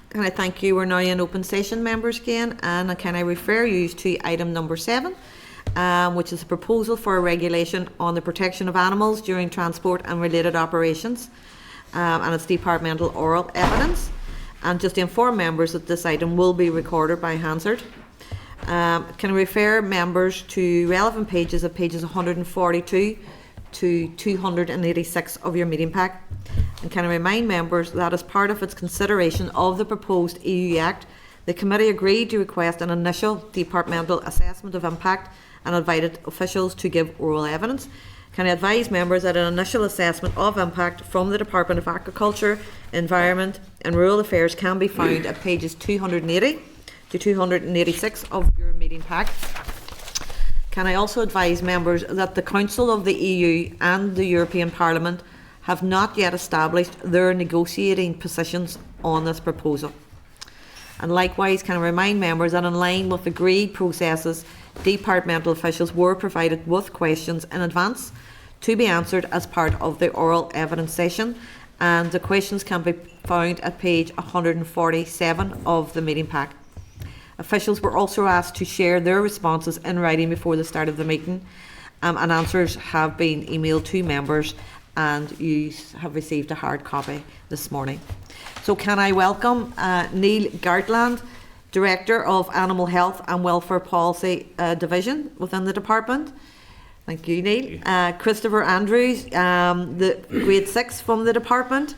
Can I thank you? We're now in open session, members, again, and can I refer you to item number 7, which is a proposal for a regulation on the protection of animals during transport and related operations, and it's departmental oral evidence. And just to inform members that this item will be recorded by Hansard. Can I refer members to relevant pages at pages 142 to 286 of your meeting pack? And can I remind members that as part of its consideration of the proposed EU Act, the committee agreed to request an initial departmental assessment of impact and invited officials to give oral evidence. Can I advise members that an initial assessment of impact from the Department of Agriculture, Environment and Rural Affairs can be found at pages 280 to 286 of your meeting pack? Can I also advise members that the Council of the EU and the European Parliament have not yet established their negotiating positions on this proposal? And likewise, can I remind members that in line with agreed processes, departmental officials were provided with questions in advance to be answered as part of the oral evidence session, and the questions can be found at page 147 of the meeting pack. Officials were also asked to share their responses in writing before the start of the meeting, and answers have been emailed to members, and you have received a hard copy this morning. So can I welcome Neil Gartland, Director of Animal Health and Welfare Policy Division within the department. Thank you, Neil. Christopher Andrews, the grade 6 from the department,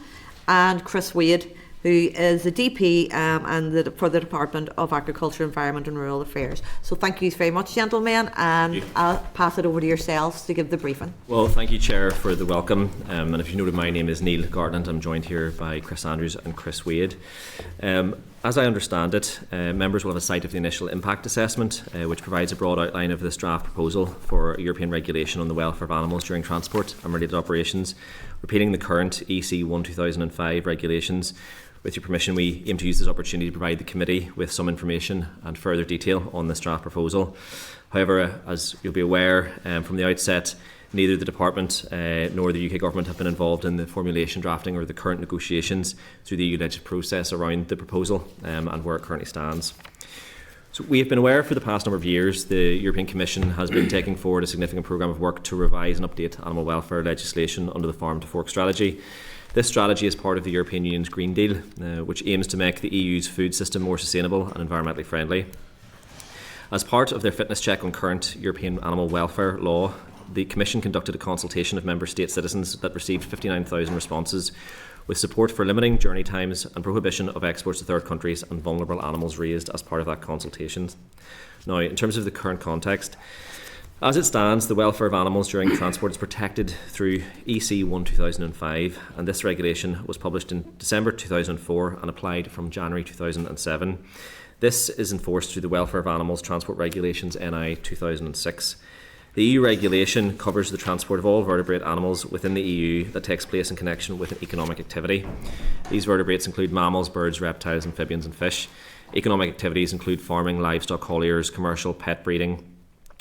and Chris Wade, who is the DP for the Department of Agriculture, Environment and Rural Affairs. So thank you very much, gentlemen, and I'll pass it over to yourselves to give the briefing. Well, thank you, Chair, for the welcome. And if you noted, my name is Neil Gartland. I'm joined here by Chris Andrews and Chris Wade. As I understand it, members will have a sight of the initial impact assessment, which provides a broad outline of this draft proposal for a European regulation on the welfare of animals during transport and related operations, repealing the current EC 1/2005 regulations. With your permission, we aim to use this opportunity to provide the committee with some information and further detail on this draft proposal. However, as you'll be aware from the outset, neither the department nor the UK government have been involved in the formulation, drafting or the current negotiations through the EU legislative process around the proposal and where it currently stands. So we have been aware for the past number of years the European Commission has been taking forward a significant programme of work to revise and update animal welfare legislation under the Farm to Fork strategy. This strategy is part of the European Union's Green Deal, which aims to make the EU's food system more sustainable and environmentally friendly. As part of their fitness check on current European animal welfare law, the Commission conducted a consultation of Member State citizens that received 59,000 responses, with support for limiting journey times and prohibition of exports to third countries and vulnerable animals raised as part of that consultation. Now, in terms of the current context, as it stands, the welfare of animals during transport is protected through EC 1/2005, and this regulation was published in December 2004 and applied from January 2007. This is enforced through the Welfare of Animals Transport Regulations NI 2006. The EU regulation covers the transport of all vertebrate animals within the EU that takes place in connection with an economic activity. These vertebrates include mammals, birds, reptiles, amphibians and fish. Economic activities include farming, livestock hauliers, commercial pet breeding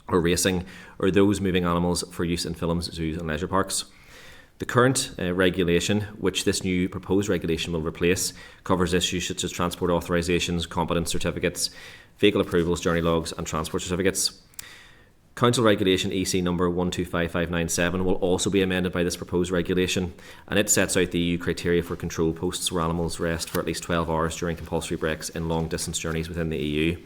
or racing, or those moving animals for use in films, zoos and leisure parks. The current regulation, which this new proposed regulation will replace, covers issues such as transport authorisations, competence certificates, vehicle approvals, journey logs and transport certificates. Council Regulation EC number 125597 will also be amended by this proposed regulation, and it sets out the EU criteria for control posts where animals rest for at least 12 hours during compulsory breaks in long distance journeys within the EU.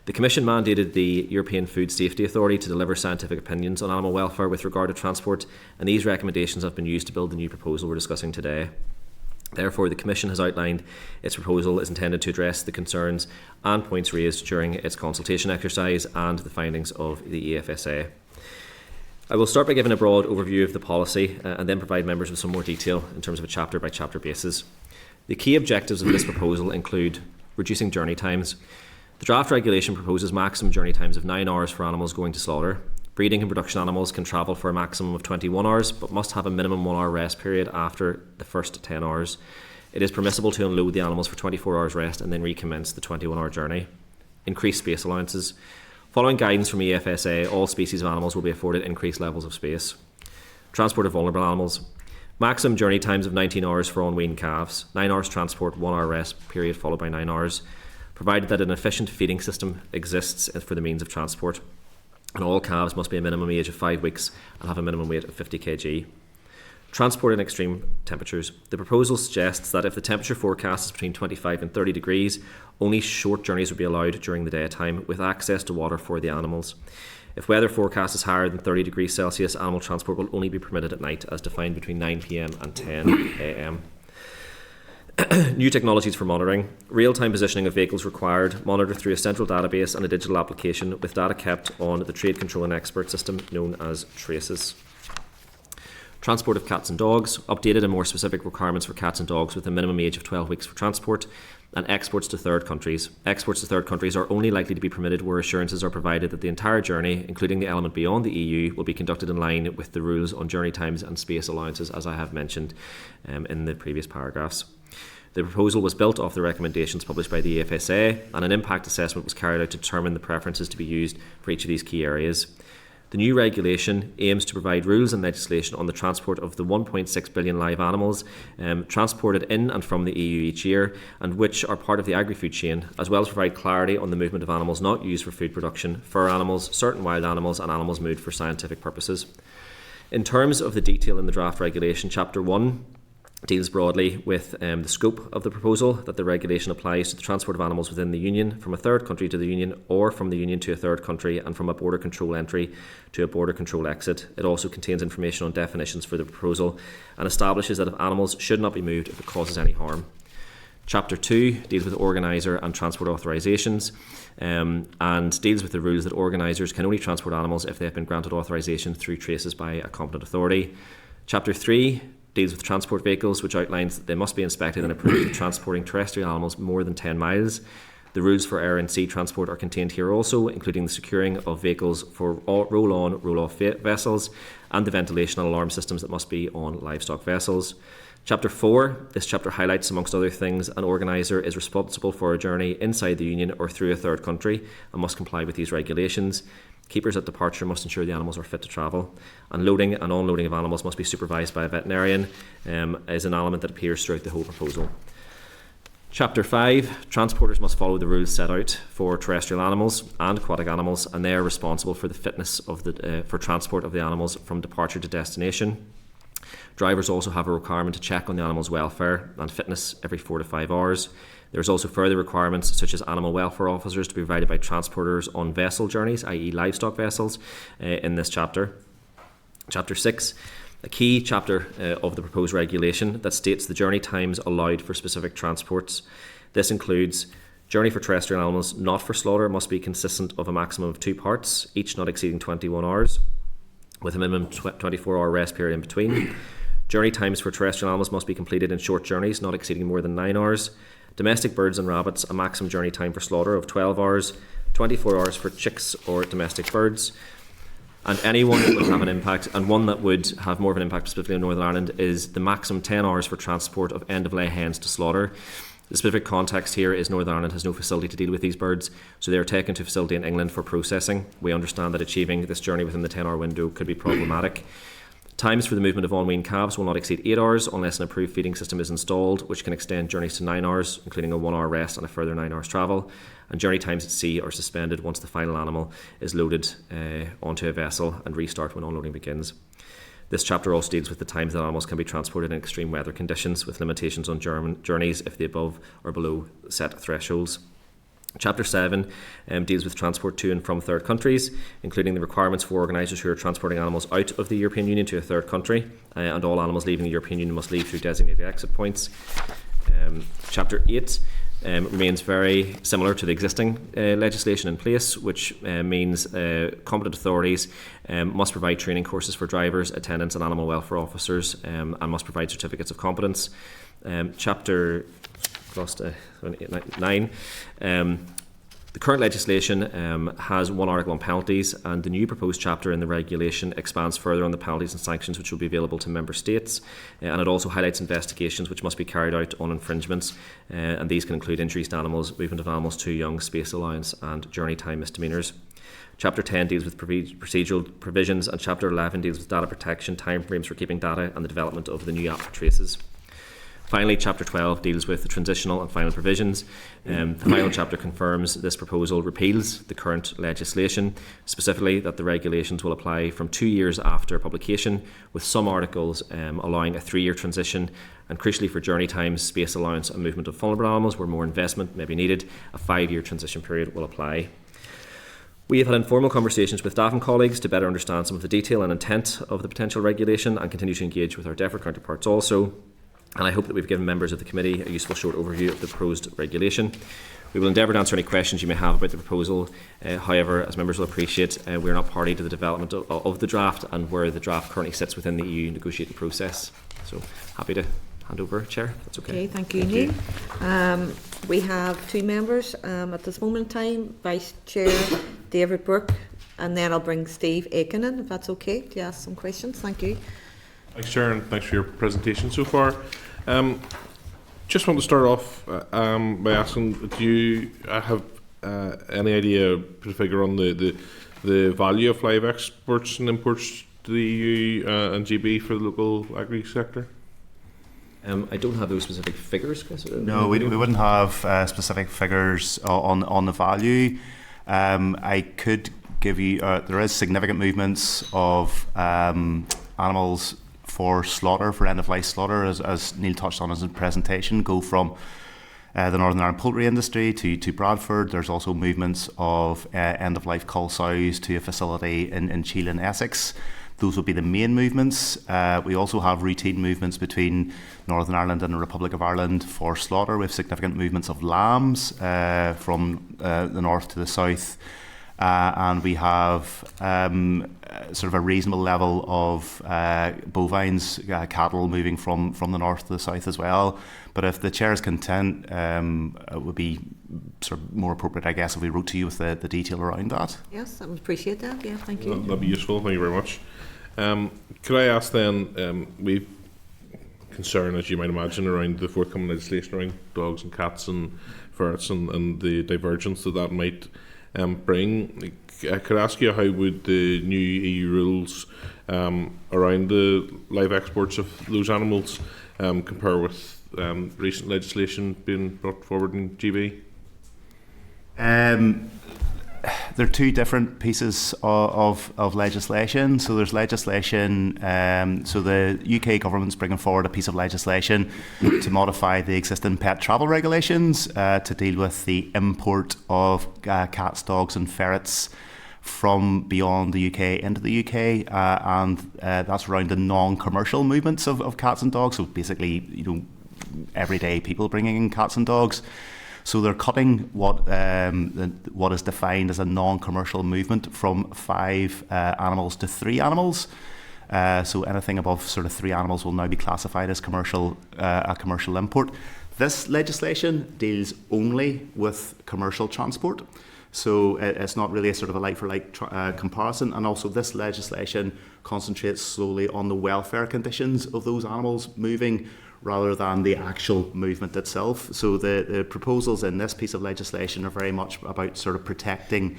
The Commission mandated the European Food Safety Authority to deliver scientific opinions on animal welfare with regard to transport, and these recommendations have been used to build the new proposal we're discussing today. Therefore, the Commission has outlined its proposal is intended to address the concerns and points raised during its consultation exercise and the findings of the EFSA. I will start by giving a broad overview of the policy and then provide members with some more detail in terms of a chapter by chapter basis. The key objectives of this proposal include reducing journey times. The draft regulation proposes maximum journey times of 9 hours for animals going to slaughter. Breeding and production animals can travel for a maximum of 21 hours, but must have a minimum 1 hour rest period after the first 10 hours. It is permissible to unload the animals for 24 hours rest and then recommence the 21-hour journey. Increased space allowances. Following guidance from EFSA, all species of animals will be afforded increased levels of space. Transport of vulnerable animals. Maximum journey times of 19 hours for on-wean calves, 9 hours transport, 1 hour rest period followed by 9 hours, provided that an efficient feeding system exists for the means of transport. And all calves must be a minimum age of 5 weeks and have a minimum weight of 50 kg. Transport in extreme temperatures. The proposal suggests that if the temperature forecast is between 25 and 30 degrees, only short journeys would be allowed during the daytime with access to water for the animals. If weather forecast is higher than 30 degrees Celsius, animal transport will only be permitted at night as defined between 9 p.m. and 10 a.m. New technologies for monitoring. Real-time positioning of vehicles required, monitored through a central database and a digital application with data kept on the Trade Control and Expert system known as TRACES. Transport of cats and dogs. Updated and more specific requirements for cats and dogs with a minimum age of 12 weeks for transport, and exports to third countries. Exports to third countries are only likely to be permitted where assurances are provided that the entire journey, including the element beyond the EU, will be conducted in line with the rules on journey times and space allowances, as I have mentioned in the previous paragraphs. The proposal was built off the recommendations published by the EFSA, and an impact assessment was carried out to determine the preferences to be used for each of these key areas. The new regulation aims to provide rules and legislation on the transport of the 1.6 billion live animals transported in and from the EU each year, and which are part of the agri-food chain, as well as provide clarity on the movement of animals not used for food production, fur animals, certain wild animals, and animals moved for scientific purposes. In terms of the detail in the draft regulation, Chapter 1 deals broadly with the scope of the proposal, that the regulation applies to the transport of animals within the Union, from a third country to the Union, or from the Union to a third country, and from a border control entry to a border control exit. It also contains information on definitions for the proposal and establishes that if animals should not be moved if it causes any harm. Chapter 2 deals with organiser and transport authorisations and deals with the rules that organisers can only transport animals if they have been granted authorisation through traces by a competent authority. Chapter 3 deals with transport vehicles, which outlines that they must be inspected and approved for transporting terrestrial animals more than 10 miles. The rules for air and sea transport are contained here also, including the securing of vehicles for roll-on, roll-off vessels and the ventilation and alarm systems that must be on livestock vessels. Chapter 4, this chapter highlights, amongst other things, an organiser is responsible for a journey inside the Union or through a third country and must comply with these regulations. Keepers at departure must ensure the animals are fit to travel, and loading and unloading of animals must be supervised by a veterinarian, is an element that appears throughout the whole proposal. Chapter 5, transporters must follow the rules set out for terrestrial animals and aquatic animals, and they are responsible for the fitness of for transport of the animals from departure to destination. Drivers also have a requirement to check on the animal's welfare and fitness every 4 to 5 hours. There is also further requirements such as animal welfare officers to be provided by transporters on vessel journeys, i.e. livestock vessels, in this chapter. Chapter 6, a key chapter of the proposed regulation that states the journey times allowed for specific transports. This includes journey for terrestrial animals not for slaughter must be consistent of a maximum of 2 parts, each not exceeding 21 hours, with a minimum 24-hour rest period in between. Journey times for terrestrial animals must be completed in short journeys not exceeding more than 9 hours. Domestic birds and rabbits, a maximum journey time for slaughter of 12 hours, 24 hours for chicks or domestic birds. And anyone that would have an impact, and one that would have more of an impact specifically in Northern Ireland, is the maximum 10 hours for transport of end-of-lay hens to slaughter. The specific context here is Northern Ireland has no facility to deal with these birds, so they are taken to a facility in England for processing. We understand that achieving this journey within the 10-hour window could be problematic. Times for the movement of on-wean calves will not exceed 8 hours unless an approved feeding system is installed, which can extend journeys to 9 hours, including a 1 hour rest and a further 9 hours travel. And journey times at sea are suspended once the final animal is loaded onto a vessel and restart when unloading begins. This chapter also deals with the times that animals can be transported in extreme weather conditions, with limitations on journeys if the above or below set thresholds. Chapter 7 deals with transport to and from third countries, including the requirements for organisers who are transporting animals out of the European Union to a third country, and all animals leaving the European Union must leave through designated exit points. Chapter 8 remains very similar to the existing legislation in place, which means competent authorities must provide training courses for drivers, attendants and animal welfare officers, and must provide certificates of competence. Chapter 9. The current legislation has one article on penalties, and the new proposed chapter in the regulation expands further on the penalties and sanctions which will be available to member states, and it also highlights investigations which must be carried out on infringements, and these can include injuries to animals, movement of animals too young, space allowance and journey time misdemeanours. Chapter 10 deals with procedural provisions, and Chapter 11 deals with data protection, timeframes for keeping data, and the development of the new app for traces. Finally, Chapter 12 deals with the transitional and final provisions. The final chapter confirms this proposal repeals the current legislation, specifically that the regulations will apply from 2 years after publication, with some articles allowing a 3-year transition, and crucially for journey times, space allowance and movement of vulnerable animals where more investment may be needed, a 5-year transition period will apply. We have had informal conversations with staff and colleagues to better understand some of the detail and intent of the potential regulation, and continue to engage with our DEFRA counterparts also. And I hope that we've given members of the committee a useful short overview of the proposed regulation. We will endeavour to answer any questions you may have about the proposal. However, as members will appreciate, we are not party to the development of the draft, and where the draft currently sits within the EU negotiating process. So happy to hand over, Chair. That's okay. Okay, thank you, Neil. We have 2 members at this moment in time, Vice Chair David Burke, and then I'll bring Steve Aiken in, if that's okay, to ask some questions. Thank you. Thanks, Chair, and thanks for your presentation so far. Just want to start off by asking, do you have any idea, put a figure on the value of live exports and imports to the EU and GB for the local agri sector? I don't have those specific figures, Chris. No, we wouldn't have specific figures on the value. I could give you, there is significant movements of animals for slaughter, for end-of-life slaughter, as Neil touched on in his presentation, go from the Northern Ireland poultry industry to Bradford. There's also movements of end-of-life cull sows to a facility in Chile and Essex. Those would be the main movements. We also have routine movements between Northern Ireland and the Republic of Ireland for slaughter. We have significant movements of lambs from the north to the south. And we have sort of a reasonable level of bovines, cattle moving from the north to the south as well. But if the Chair is content, it would be sort of more appropriate, I guess, if we wrote to you with the detail around that. Yes, I would appreciate that. Yeah, thank you. That'd be useful. Thank you very much. Could I ask then, we've concern, as you might imagine, around the forthcoming legislation around dogs and cats and ferrets and the divergence that might bring. I could ask you, how would the new EU rules around the live exports of those animals compare with recent legislation being brought forward in GB? There are 2 different pieces of legislation. So there's legislation, so the UK government's bringing forward a piece of legislation to modify the existing pet travel regulations to deal with the import of cats, dogs and ferrets from beyond the UK into the UK, and that's around the non-commercial movements of cats and dogs. So basically, everyday people bringing in cats and dogs. So they're cutting what is defined as a non-commercial movement from 5 animals to 3 animals. So anything above sort of 3 animals will now be classified as a commercial import. This legislation deals only with commercial transport. So it's not really a sort of a like-for-like comparison. And also this legislation concentrates solely on the welfare conditions of those animals moving, rather than the actual movement itself. So the proposals in this piece of legislation are very much about sort of protecting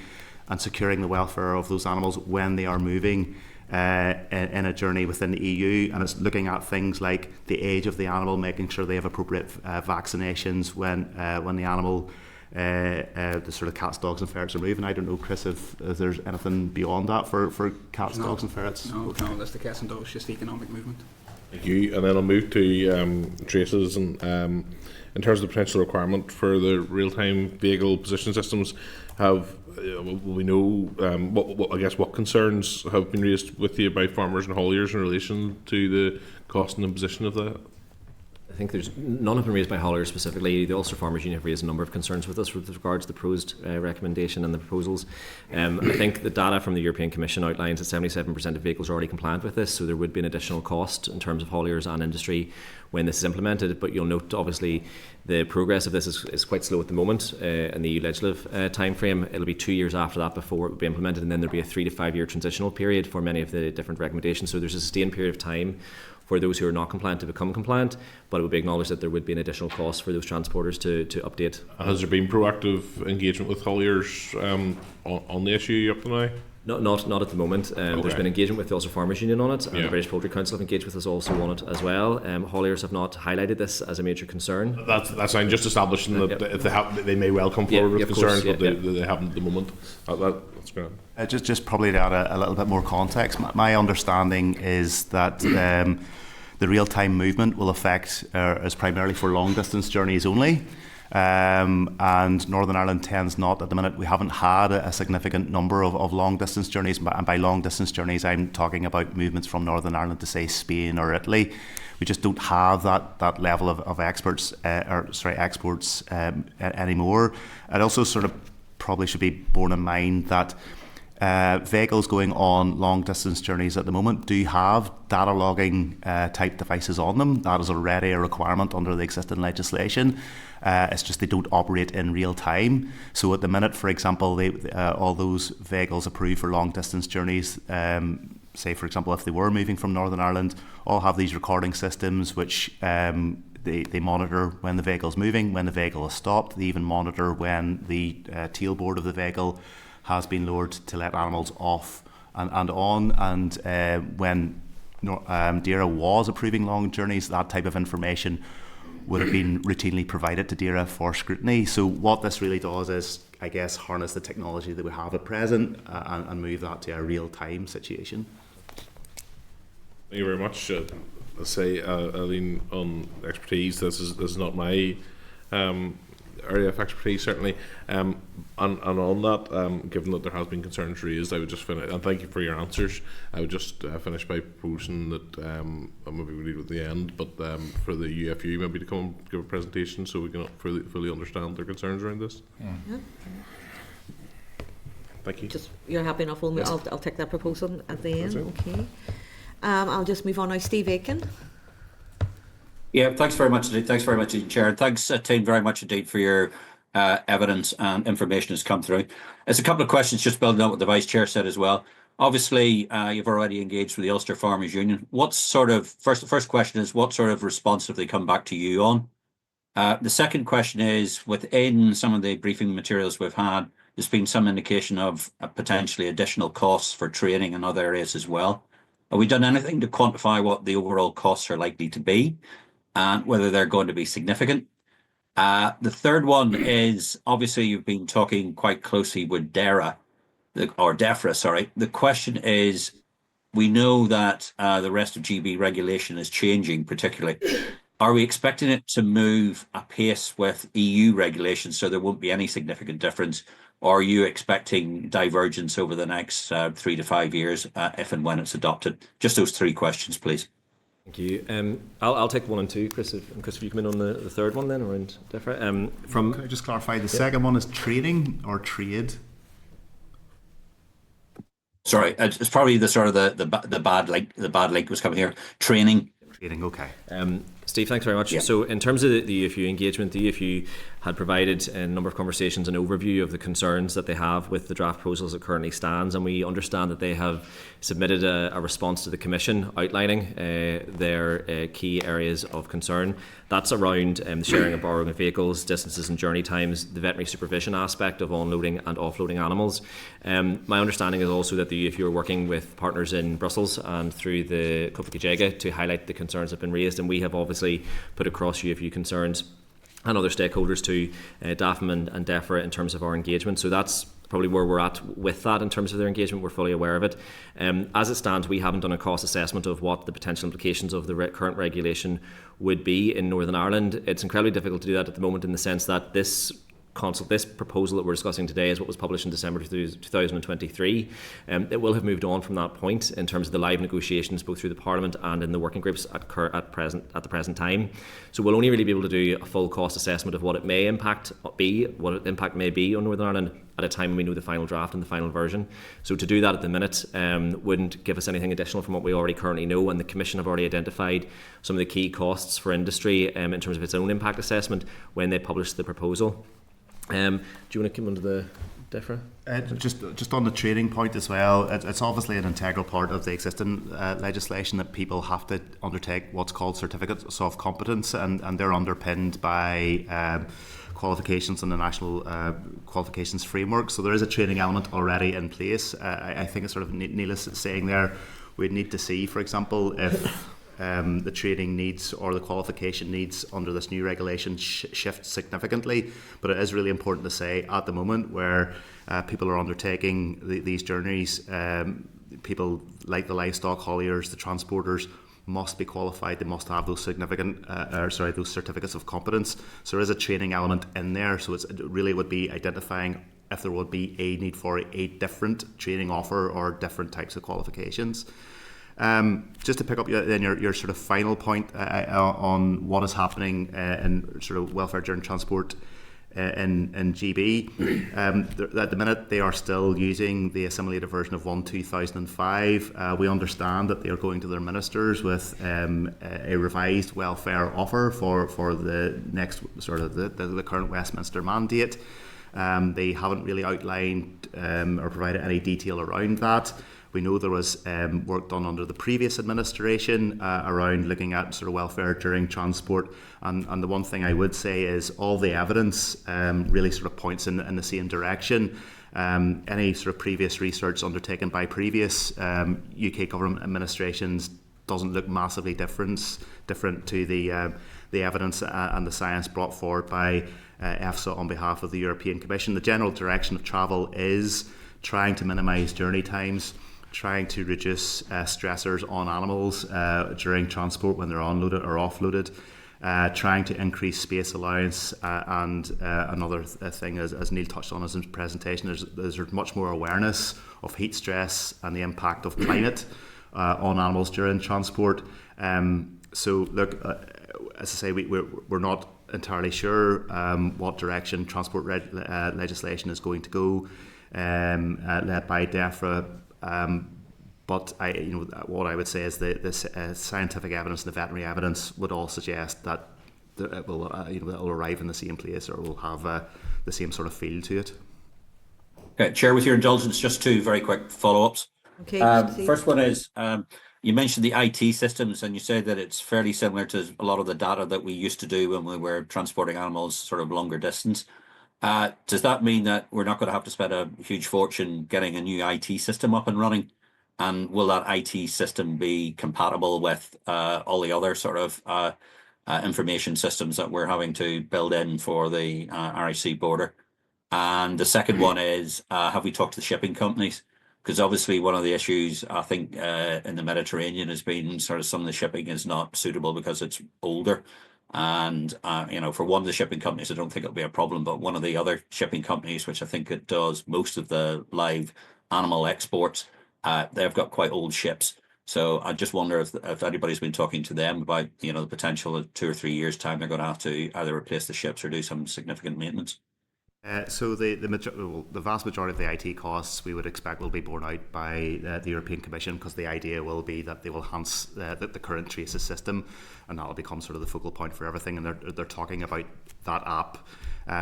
and securing the welfare of those animals when they are moving in a journey within the EU. And it's looking at things like the age of the animal, making sure they have appropriate vaccinations when the animal, the sort of cats, dogs and ferrets are moving. I don't know, Chris, if there's anything beyond that for cats, dogs and ferrets? No, that's the cats and dogs, just economic movement. Thank you. And then I'll move to traces, and in terms of the potential requirement for the real-time vehicle position systems, we know what concerns have been raised with you by farmers and hauliers in relation to the cost and imposition of that? I think none have been raised by hauliers specifically. The Ulster Farmers Union have raised a number of concerns with us with regards to the proposed recommendation and the proposals. I think the data from the European Commission outlines that 77% of vehicles are already compliant with this, so there would be an additional cost in terms of hauliers and industry when this is implemented. But you'll note, obviously, the progress of this is quite slow at the moment in the EU legislative time frame. It'll be 2 years after that before it will be implemented, and then there'll be a 3 to 5 year transitional period for many of the different recommendations. So there's a sustained period of time for those who are not compliant to become compliant, but it would be acknowledged that there would be an additional cost for those transporters to update. Has there been proactive engagement with hauliers on the issue up to now? Not at the moment. There's been engagement with the Ulster Farmers Union on it, and the British Poultry Council have engaged with us also on it as well. Hauliers have not highlighted this as a major concern. That's fine, just establishing that if they may well come forward with concerns, but they haven't at the moment. That's great. Just probably to add a little bit more context, my understanding is that the real-time movement will affect is primarily for long-distance journeys only. And Northern Ireland tends not, at the minute, we haven't had a significant number of long distance journeys, and by long distance journeys I'm talking about movements from Northern Ireland to, say, Spain or Italy. We just don't have that level of exports anymore. It also sort of probably should be borne in mind that vehicles going on long distance journeys at the moment do have data logging type devices on them. That is already a requirement under the existing legislation. It's just they don't operate in real time. So at the minute, for example, all those vehicles approved for long distance journeys, say for example if they were moving from Northern Ireland, all have these recording systems which they monitor when the vehicle's moving, when the vehicle is stopped. They even monitor when the tailboard of the vehicle has been lowered to let animals off and on. And when DAERA was approving long journeys, that type of information would have been routinely provided to DAERA for scrutiny. So what this really does is, I guess, harness the technology that we have at present and move that to a real-time situation. Thank you very much. I say, Aileen, on expertise, this is not my area of expertise, certainly. And on that, given that there has been concerns raised, I would just finish, and thank you for your answers, I would just finish by proposing that maybe we leave at the end, but for the UFU maybe to come and give a presentation so we can fully understand their concerns around this. Yeah. Thank you. Just, you're happy enough, I'll take that proposal at the end. Okay. I'll just move on now. Steve Aiken. Yeah, thanks very much indeed. Thanks very much, Chair. Thanks, team, very much indeed for your evidence and information that's come through. There's a couple of questions just building on what the Vice Chair said as well. Obviously, you've already engaged with the Ulster Farmers Union. What sort of, the first question is, what sort of response have they come back to you on? The second question is, within some of the briefing materials we've had, there's been some indication of potentially additional costs for training in other areas as well. Have we done anything to quantify what the overall costs are likely to be and whether they're going to be significant? The third one is, obviously you've been talking quite closely with DAERA, or DEFRA, sorry. The question is, we know that the rest of GB regulation is changing particularly. Are we expecting it to move apace with EU regulations so there won't be any significant difference? Or are you expecting divergence over the next 3 to 5 years if and when it's adopted? Just those three questions, please. Thank you. I'll take 1 and 2, Chris, if you come in on the third one then around DEFRA. Can I just clarify, the second one is training or trade? Sorry, it's probably the sort of the bad link. The bad link was coming here. Training. Trading, okay. Steve, thanks very much. Yeah. So in terms of the UFU engagement, the UFU had provided a number of conversations and overview of the concerns that they have with the draft proposals that currently stands, and we understand that they have submitted a response to the Commission outlining their key areas of concern. That's around the sharing and borrowing of vehicles, distances and journey times, the veterinary supervision aspect of unloading and offloading animals. My understanding is also that the UFU are working with partners in Brussels and through the Cofagajega to highlight the concerns that have been raised, and we have obviously put across UFU concerns and other stakeholders to DAFM and DEFRA in terms of our engagement. So that's probably where we're at with that in terms of their engagement. We're fully aware of it. As it stands, we haven't done a cost assessment of what the potential implications of the current regulation would be in Northern Ireland. It's incredibly difficult to do that at the moment in the sense that this proposal that we're discussing today is what was published in December 2023. It will have moved on from that point in terms of the live negotiations both through the Parliament and in the working groups at the present time. So we'll only really be able to do a full cost assessment of what it may impact may be on Northern Ireland at a time when we know the final draft and the final version. So to do that at the minute wouldn't give us anything additional from what we already currently know, and the Commission have already identified some of the key costs for industry in terms of its own impact assessment when they published the proposal. Do you want to come on to the differ? Just on the training point as well, it's obviously an integral part of the existing legislation that people have to undertake what's called certificates of competence, and they're underpinned by qualifications in the national qualifications framework. So there is a training element already in place. I think it's sort of Neil is saying there, we'd need to see, for example, if the training needs or the qualification needs under this new regulation shift significantly. But it is really important to say at the moment where people are undertaking these journeys, people like the livestock hauliers, the transporters, must be qualified. They must have those those certificates of competence. So there is a training element in there. So it really would be identifying if there would be a need for a different training offer or different types of qualifications. Just to pick up then your sort of final point on what is happening in sort of welfare during transport in GB. At the minute, they are still using the assimilated version of 2005. We understand that they are going to their ministers with a revised welfare offer for the next sort of the current Westminster mandate. They haven't really outlined or provided any detail around that. We know there was work done under the previous administration around looking at sort of welfare during transport, and the one thing I would say is all the evidence really sort of points in the same direction. Any sort of previous research undertaken by previous UK government administrations doesn't look massively different to the evidence and the science brought forward by EFSA on behalf of the European Commission. The general direction of travel is trying to minimise journey times, trying to reduce stressors on animals during transport when they're unloaded or offloaded, trying to increase space allowance, and another thing, as Neil touched on in his presentation, there's much more awareness of heat stress and the impact of climate on animals during transport. So look, as I say, we're not entirely sure what direction transport legislation is going to go, led by DEFRA. But what I would say is the scientific evidence and the veterinary evidence would all suggest that it will it'll arrive in the same place, or will have the same sort of feel to it. Okay, Chair, with your indulgence, just two very quick follow-ups. Okay. First one is, you mentioned the IT systems, and you said that it's fairly similar to a lot of the data that we used to do when we were transporting animals sort of longer distance. Does that mean that we're not going to have to spend a huge fortune getting a new IT system up and running? And will that IT system be compatible with all the other sort of information systems that we're having to build in for the RIC border? And the second one is, have we talked to the shipping companies? Because obviously one of the issues, I think, in the Mediterranean has been sort of some of the shipping is not suitable because it's older. And, for one of the shipping companies, I don't think it'll be a problem, but one of the other shipping companies, which I think it does most of the live animal exports, they've got quite old ships. So I just wonder if anybody's been talking to them about, the potential of 2 or 3 years' time, they're going to have to either replace the ships or do some significant maintenance. So the vast majority of the IT costs we would expect will be borne out by the European Commission, because the idea will be that they will enhance the current traces system, and that will become sort of the focal point for everything. And they're talking about that app.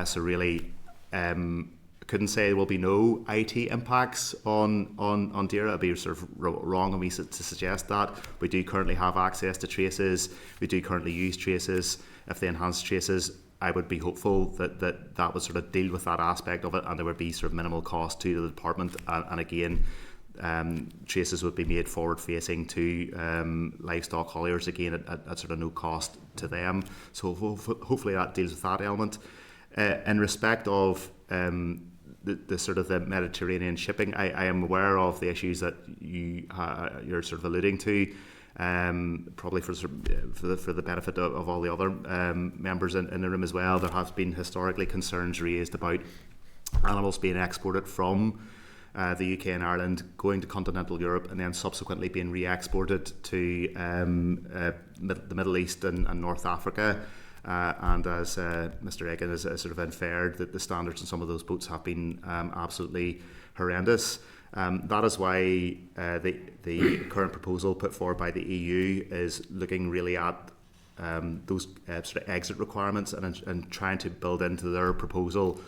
So really, couldn't say there will be no IT impacts on DAERA. It'd be sort of wrong of me to suggest that. We do currently have access to traces. We do currently use traces. If they enhance traces, I would be hopeful that would sort of deal with that aspect of it, and there would be sort of minimal cost to the department. And again, traces would be made forward facing to livestock hauliers, again at sort of no cost to them. So hopefully that deals with that element. In respect of the sort of the Mediterranean shipping, I am aware of the issues that you're sort of alluding to. Probably for the benefit of all the other members in the room as well, there have been historically concerns raised about animals being exported from the UK and Ireland, going to continental Europe, and then subsequently being re-exported to the Middle East and North Africa. And as Mr. Egan has sort of inferred, that the standards in some of those boats have been absolutely horrendous. That is why the current proposal put forward by the EU is looking really at those sort of exit requirements and trying to build into their proposal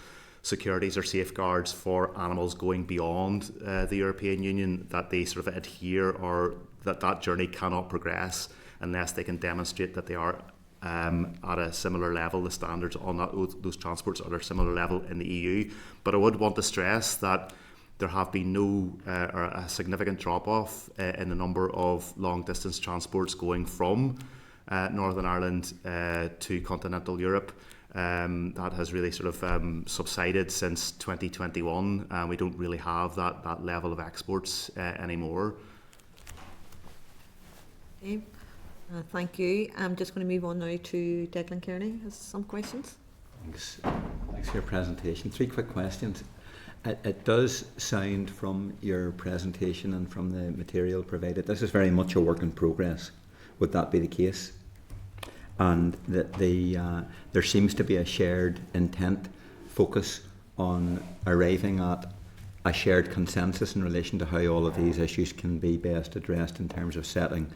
securities or safeguards for animals going beyond the European Union, that they sort of adhere, or that journey cannot progress unless they can demonstrate that they are at a similar level, the standards on those transports are at a similar level in the EU. But I would want to stress that there have been no or a significant drop-off in the number of long-distance transports going from Northern Ireland to continental Europe. That has really sort of subsided since 2021, and we don't really have that level of exports anymore. Okay. Thank you. I'm just going to move on now to Declan Kearney. Has some questions? Thanks for your presentation. 3 quick questions. It does sound from your presentation and from the material provided, this is very much a work in progress. Would that be the case? And that there seems to be a shared intent, focus on arriving at a shared consensus in relation to how all of these issues can be best addressed in terms of setting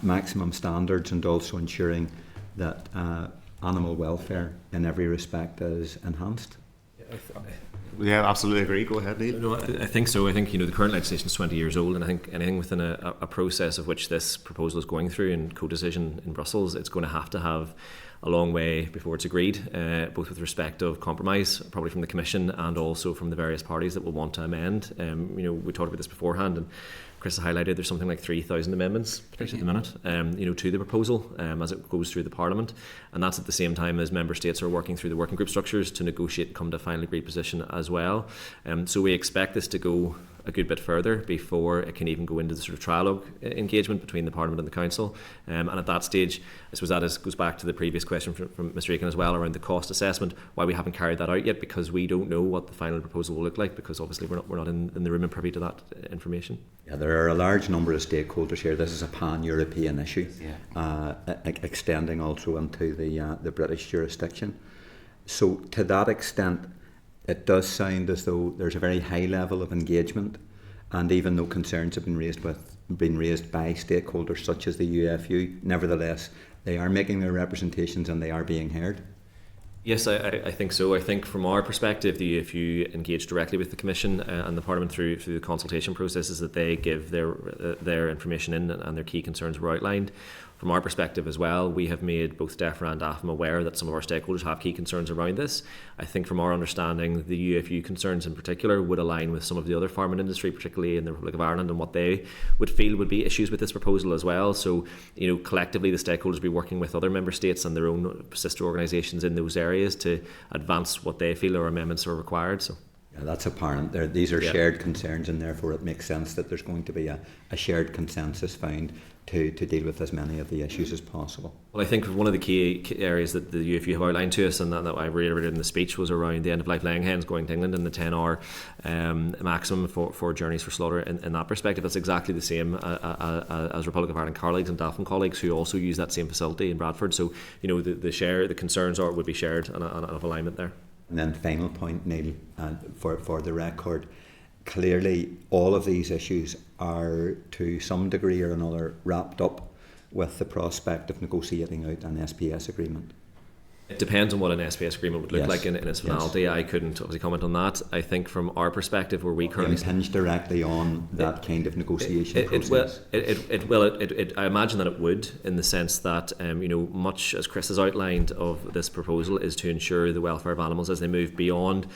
maximum standards and also ensuring that animal welfare in every respect is enhanced. Yeah, absolutely agree. Go ahead, Neil. No, I think so. I think the current legislation is 20 years old, and I think anything within a process of which this proposal is going through in co-decision in Brussels, it's going to have a long way before it's agreed, both with respect of compromise, probably from the Commission and also from the various parties that will want to amend. We talked about this beforehand, and Chris has highlighted there's something like 3,000 amendments potentially at the minute, to the proposal as it goes through the Parliament, and that's at the same time as member states are working through the working group structures to negotiate and come to a final agreed position as well. So we expect this to go a good bit further before it can even go into the sort of trialogue engagement between the Parliament and the Council. And at that stage, I suppose that goes back to the previous question from Mr. Aiken as well around the cost assessment, why we haven't carried that out yet, because we don't know what the final proposal will look like, because obviously we're not in the room and privy to that information. Yeah, there are a large number of stakeholders here. This is a pan-European issue, extending also into the British jurisdiction. So to that extent, it does sound as though there's a very high level of engagement, and even though concerns have been raised by stakeholders such as the UFU, nevertheless they are making their representations and they are being heard. Yes, I think so. I think from our perspective, the UFU engage directly with the Commission and the Parliament through the consultation processes that they give their information in, and their key concerns were outlined. From our perspective as well, we have made both DEFRA and AFM aware that some of our stakeholders have key concerns around this. I think from our understanding, the UFU concerns in particular would align with some of the other farming industry, particularly in the Republic of Ireland, and what they would feel would be issues with this proposal as well. So, collectively the stakeholders will be working with other member states and their own sister organisations in those areas to advance what they feel or amendments are required. So. Yeah, that's apparent. These are shared concerns, and therefore it makes sense that there's going to be a shared consensus found to deal with as many of the issues as possible. Well, I think one of the key areas that the UFU have outlined to us, and that I reiterated in the speech, was around the end-of-life laying hens going to England and the 10-hour maximum for journeys for slaughter. In that perspective, that's exactly the same as Republic of Ireland colleagues and DAFM colleagues who also use that same facility in Bradford. So, the concerns would be shared and of alignment there. And then final point, Neil, for the record, clearly all of these issues are to some degree or another wrapped up with the prospect of negotiating out an SPS agreement. It depends on what an SPS agreement would look like in its finality. Yes. I couldn't obviously comment on that. I think from our perspective, where we currently hinge directly on that kind of negotiation process. I imagine that it would, in the sense that much as Chris has outlined of this proposal is to ensure the welfare of animals as they move beyond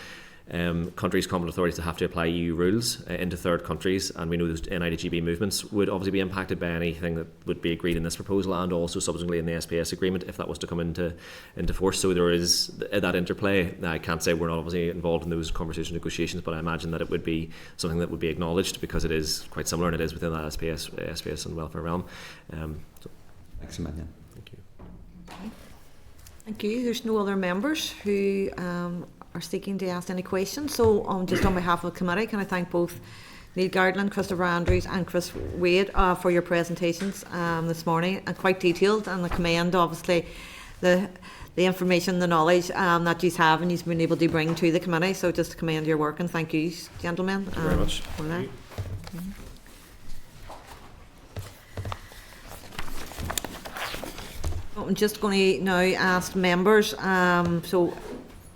countries' competent authorities to have to apply EU rules into third countries, and we know those NIDGB movements would obviously be impacted by anything that would be agreed in this proposal and also subsequently in the SPS agreement if that was to come into force. So there is that interplay. Now, I can't say we're not obviously involved in those conversation negotiations, but I imagine that it would be something that would be acknowledged because it is quite similar and it is within that SPS and welfare realm. Thanks a million. Thank you. Okay. Thank you. There's no other members who are seeking to ask any questions. So just on behalf of the committee, can I thank both Neil Gardland, Christopher Andrews and Chris Wade for your presentations this morning, and quite detailed, and I commend obviously the information, the knowledge that you have and you've been able to bring to the committee. So just to commend your work and thank you, gentlemen. Thank you very much. For that. I'm just going to now ask members, so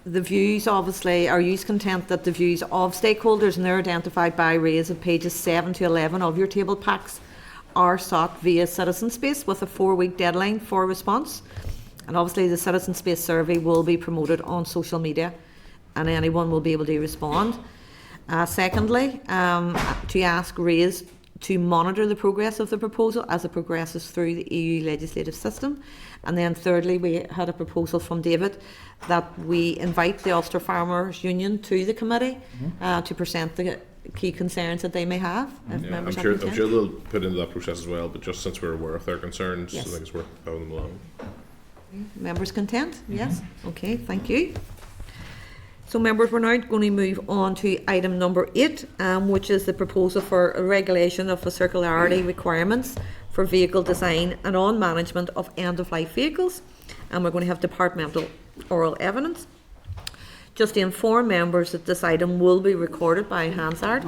the views, obviously, are you content that the views of stakeholders, and they're identified by raise of pages 7 to 11 of your table packs, are sought via Citizen Space with a 4-week deadline for response? And obviously the Citizen Space survey will be promoted on social media and anyone will be able to respond. Secondly, to ask raise to monitor the progress of the proposal as it progresses through the EU legislative system. And then thirdly, we had a proposal from David that we invite the Ulster Farmers Union to the committee to present the key concerns that they may have. If Yeah, members I'm have sure consent. they'll put into that process as well, but just since we're aware of their concerns, Yes. I think it's worth having them along. Members content? Yes? Okay, thank you. So members, we're now going to move on to item number 8, which is the proposal for a regulation of the circularity requirements for vehicle design and on management of end-of-life vehicles. And we're going to have departmental oral evidence. Just to inform members that this item will be recorded by Hansard.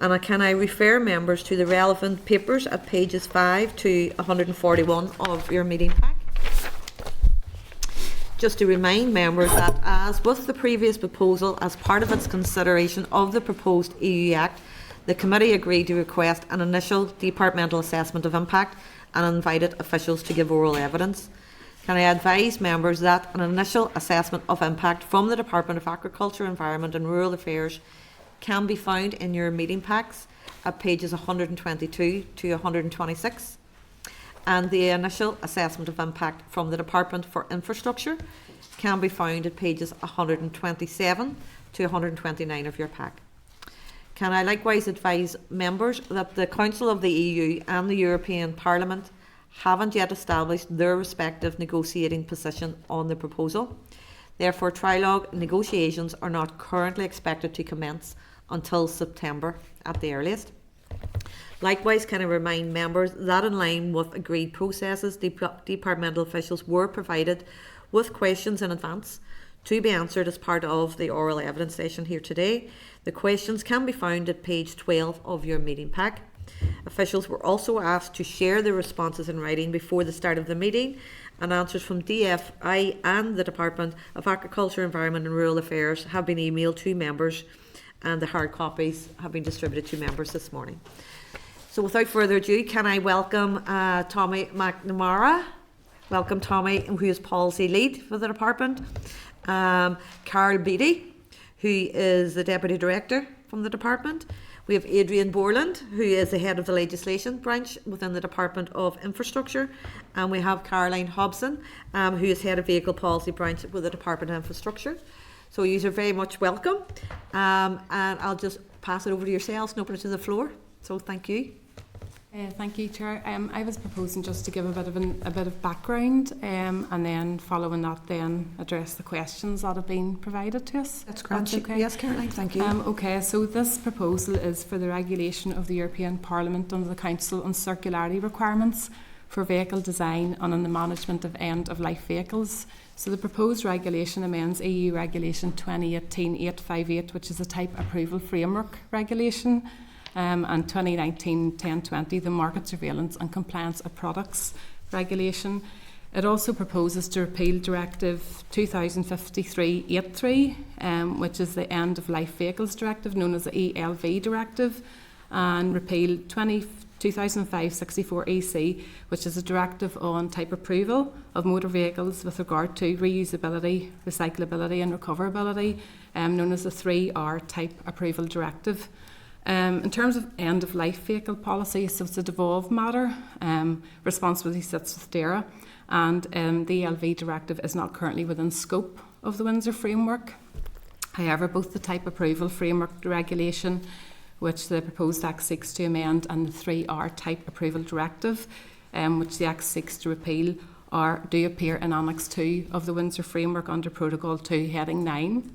And can I refer members to the relevant papers at pages 5 to 141 of your meeting pack. Just to remind members that, as with the previous proposal, as part of its consideration of the proposed EU Act, the committee agreed to request an initial departmental assessment of impact and invited officials to give oral evidence. Can I advise members that an initial assessment of impact from the Department of Agriculture, Environment and Rural Affairs can be found in your meeting packs at pages 122 to 126. And the initial assessment of impact from the Department for Infrastructure can be found at pages 127 to 129 of your pack. Can I likewise advise members that the Council of the EU and the European Parliament haven't yet established their respective negotiating position on the proposal. Therefore, trilogue negotiations are not currently expected to commence until September at the earliest. Likewise, can I remind members that in line with agreed processes, departmental officials were provided with questions in advance to be answered as part of the oral evidence session here today. The questions can be found at page 12 of your meeting pack. Officials were also asked to share their responses in writing before the start of the meeting, and answers from DFI and the Department of Agriculture, Environment and Rural Affairs have been emailed to members, and the hard copies have been distributed to members this morning. So without further ado, can I welcome Tommy McNamara. Welcome Tommy, who is policy lead for the department. Carl Beattie, who is the deputy director from the department. We have Adrian Borland, who is the head of the legislation branch within the Department of Infrastructure. And we have Caroline Hobson, who is head of vehicle policy branch with the Department of Infrastructure. So you are very much welcome. And I'll just pass it over to yourselves and open it to the floor. So thank you. Thank you, Chair. I was proposing just to give a bit of background, and then following that, then address the questions that have been provided to us. That's great. Okay. Yes, Caroline, thank you. Okay, so this proposal is for the regulation of the European Parliament under the Council on circularity requirements for vehicle design and on the management of end-of-life vehicles. So the proposed regulation amends EU Regulation 2018-858, which is a type approval framework regulation. And 2019-1020, the Market Surveillance and Compliance of Products Regulation. It also proposes to repeal Directive 2053/83, which is the End of Life Vehicles Directive, known as the ELV Directive, and repeal 2005/64 EC, which is a directive on type approval of motor vehicles with regard to reusability, recyclability and recoverability, known as the 3R Type Approval Directive. In terms of end-of-life vehicle policy, so it's a devolved matter. Responsibility sits with DERA, and the ELV directive is not currently within scope of the Windsor framework. However, both the type approval framework regulation, which the proposed Act seeks to amend, and the 3R type approval directive, which the Act seeks to repeal, do appear in Annex 2 of the Windsor framework under Protocol 2, Heading 9.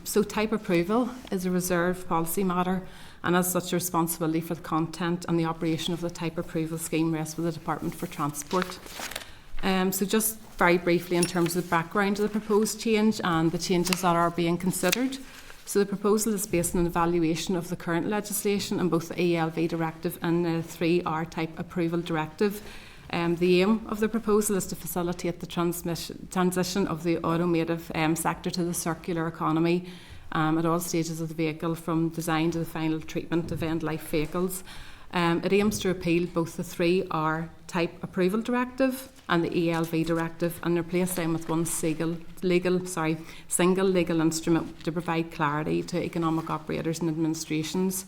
So type approval is a reserved policy matter, and as such, a responsibility for the content and the operation of the type approval scheme rests with the Department for Transport. So just very briefly in terms of the background of the proposed change and the changes that are being considered. So the proposal is based on an evaluation of the current legislation in both the ELV directive and the 3R type approval directive. The aim of the proposal is to facilitate the transition of the automotive sector to the circular economy at all stages of the vehicle, from design to the final treatment of end-life vehicles. It aims to repeal both the 3R Type Approval Directive and the ELV Directive and replace them with one single legal instrument to provide clarity to economic operators and administrations.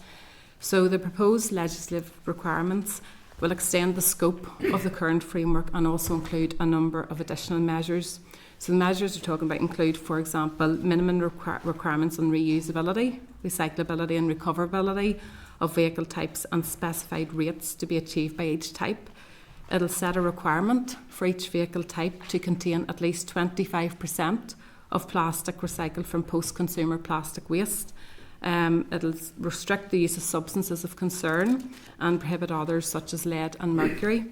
So the proposed legislative requirements will extend the scope of the current framework and also include a number of additional measures. So the measures we're talking about include, for example, minimum requirements on reusability, recyclability and recoverability of vehicle types and specified rates to be achieved by each type. It'll set a requirement for each vehicle type to contain at least 25% of plastic recycled from post-consumer plastic waste. It'll restrict the use of substances of concern and prohibit others such as lead and mercury.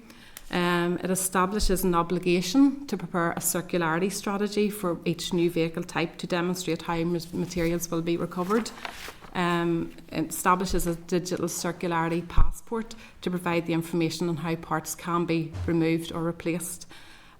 It establishes an obligation to prepare a circularity strategy for each new vehicle type to demonstrate how materials will be recovered. It establishes a digital circularity passport to provide the information on how parts can be removed or replaced.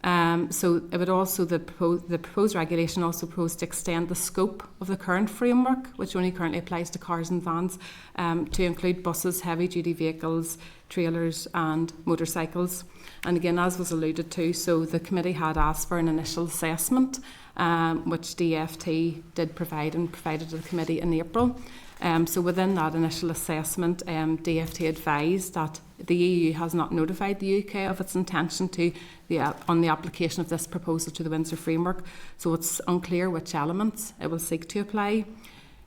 So it would also, the proposed regulation also proposed to extend the scope of the current framework, which only currently applies to cars and vans, to include buses, heavy-duty vehicles, trailers and motorcycles. And again, as was alluded to, so the committee had asked for an initial assessment, which DFT did provide and provided to the committee in April. So within that initial assessment, DFT advised that the EU has not notified the UK of its intention on the application of this proposal to the Windsor framework, so it's unclear which elements it will seek to apply.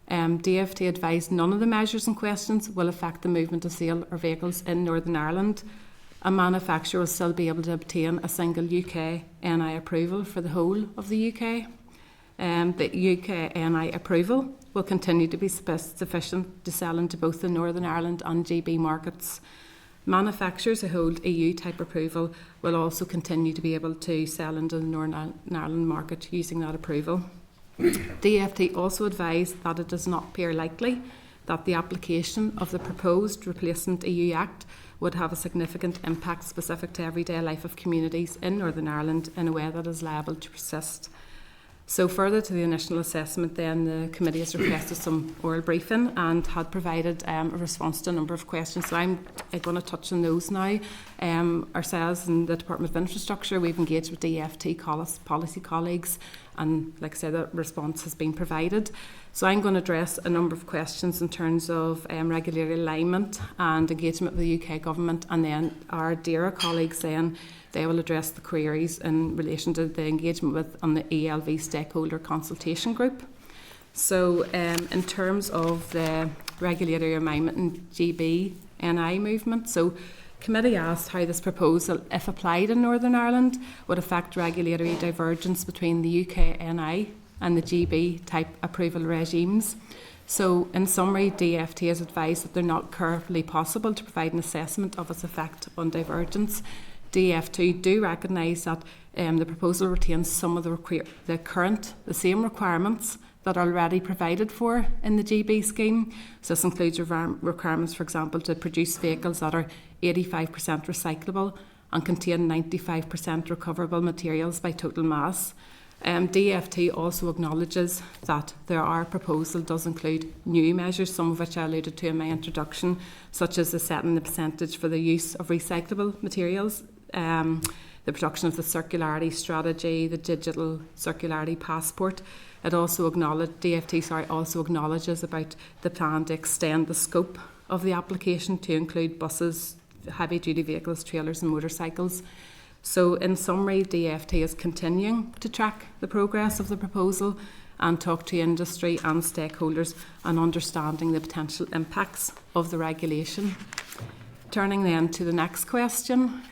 DFT advised none of the measures in question will affect the movement of sale or vehicles in Northern Ireland. A manufacturer will still be able to obtain a single UK NI approval for the whole of the UK. The UK NI approval will continue to be sufficient to sell into both the Northern Ireland and GB markets. Manufacturers who hold EU type approval will also continue to be able to sell into the Northern Ireland market using that approval. DFT also advised that it does not appear likely that the application of the proposed Replacement EU Act would have a significant impact specific to everyday life of communities in Northern Ireland in a way that is liable to persist. So further to the initial assessment, then the committee has requested some oral briefing and had provided a response to a number of questions. So I'm going to touch on those now. Ourselves in the Department of Infrastructure, we've engaged with DFT policy colleagues, and like I said, that response has been provided. So I'm going to address a number of questions in terms of regulatory alignment and engagement with the UK Government, and then our DERA colleagues then they will address the queries in relation to the engagement on the ELV stakeholder consultation group. So in terms of the regulatory alignment and GB NI movement, so committee asked how this proposal, if applied in Northern Ireland, would affect regulatory divergence between the UK NI and the GB type approval regimes. So in summary, DFT has advised that they're not currently possible to provide an assessment of its effect on divergence. DFT do recognise that the proposal retains some of the same requirements that are already provided for in the GB scheme. So this includes requirements, for example, to produce vehicles that are 85% recyclable and contain 95% recoverable materials by total mass. DFT also acknowledges that proposal does include new measures, some of which I alluded to in my introduction, such as the setting the percentage for the use of recyclable materials, the production of the circularity strategy, the digital circularity passport. It also DFT also acknowledges about the plan to extend the scope of the application to include buses, heavy-duty vehicles, trailers and motorcycles. So in summary, DFT is continuing to track the progress of the proposal and talk to industry and stakeholders on understanding the potential impacts of the regulation. Turning then to the next question.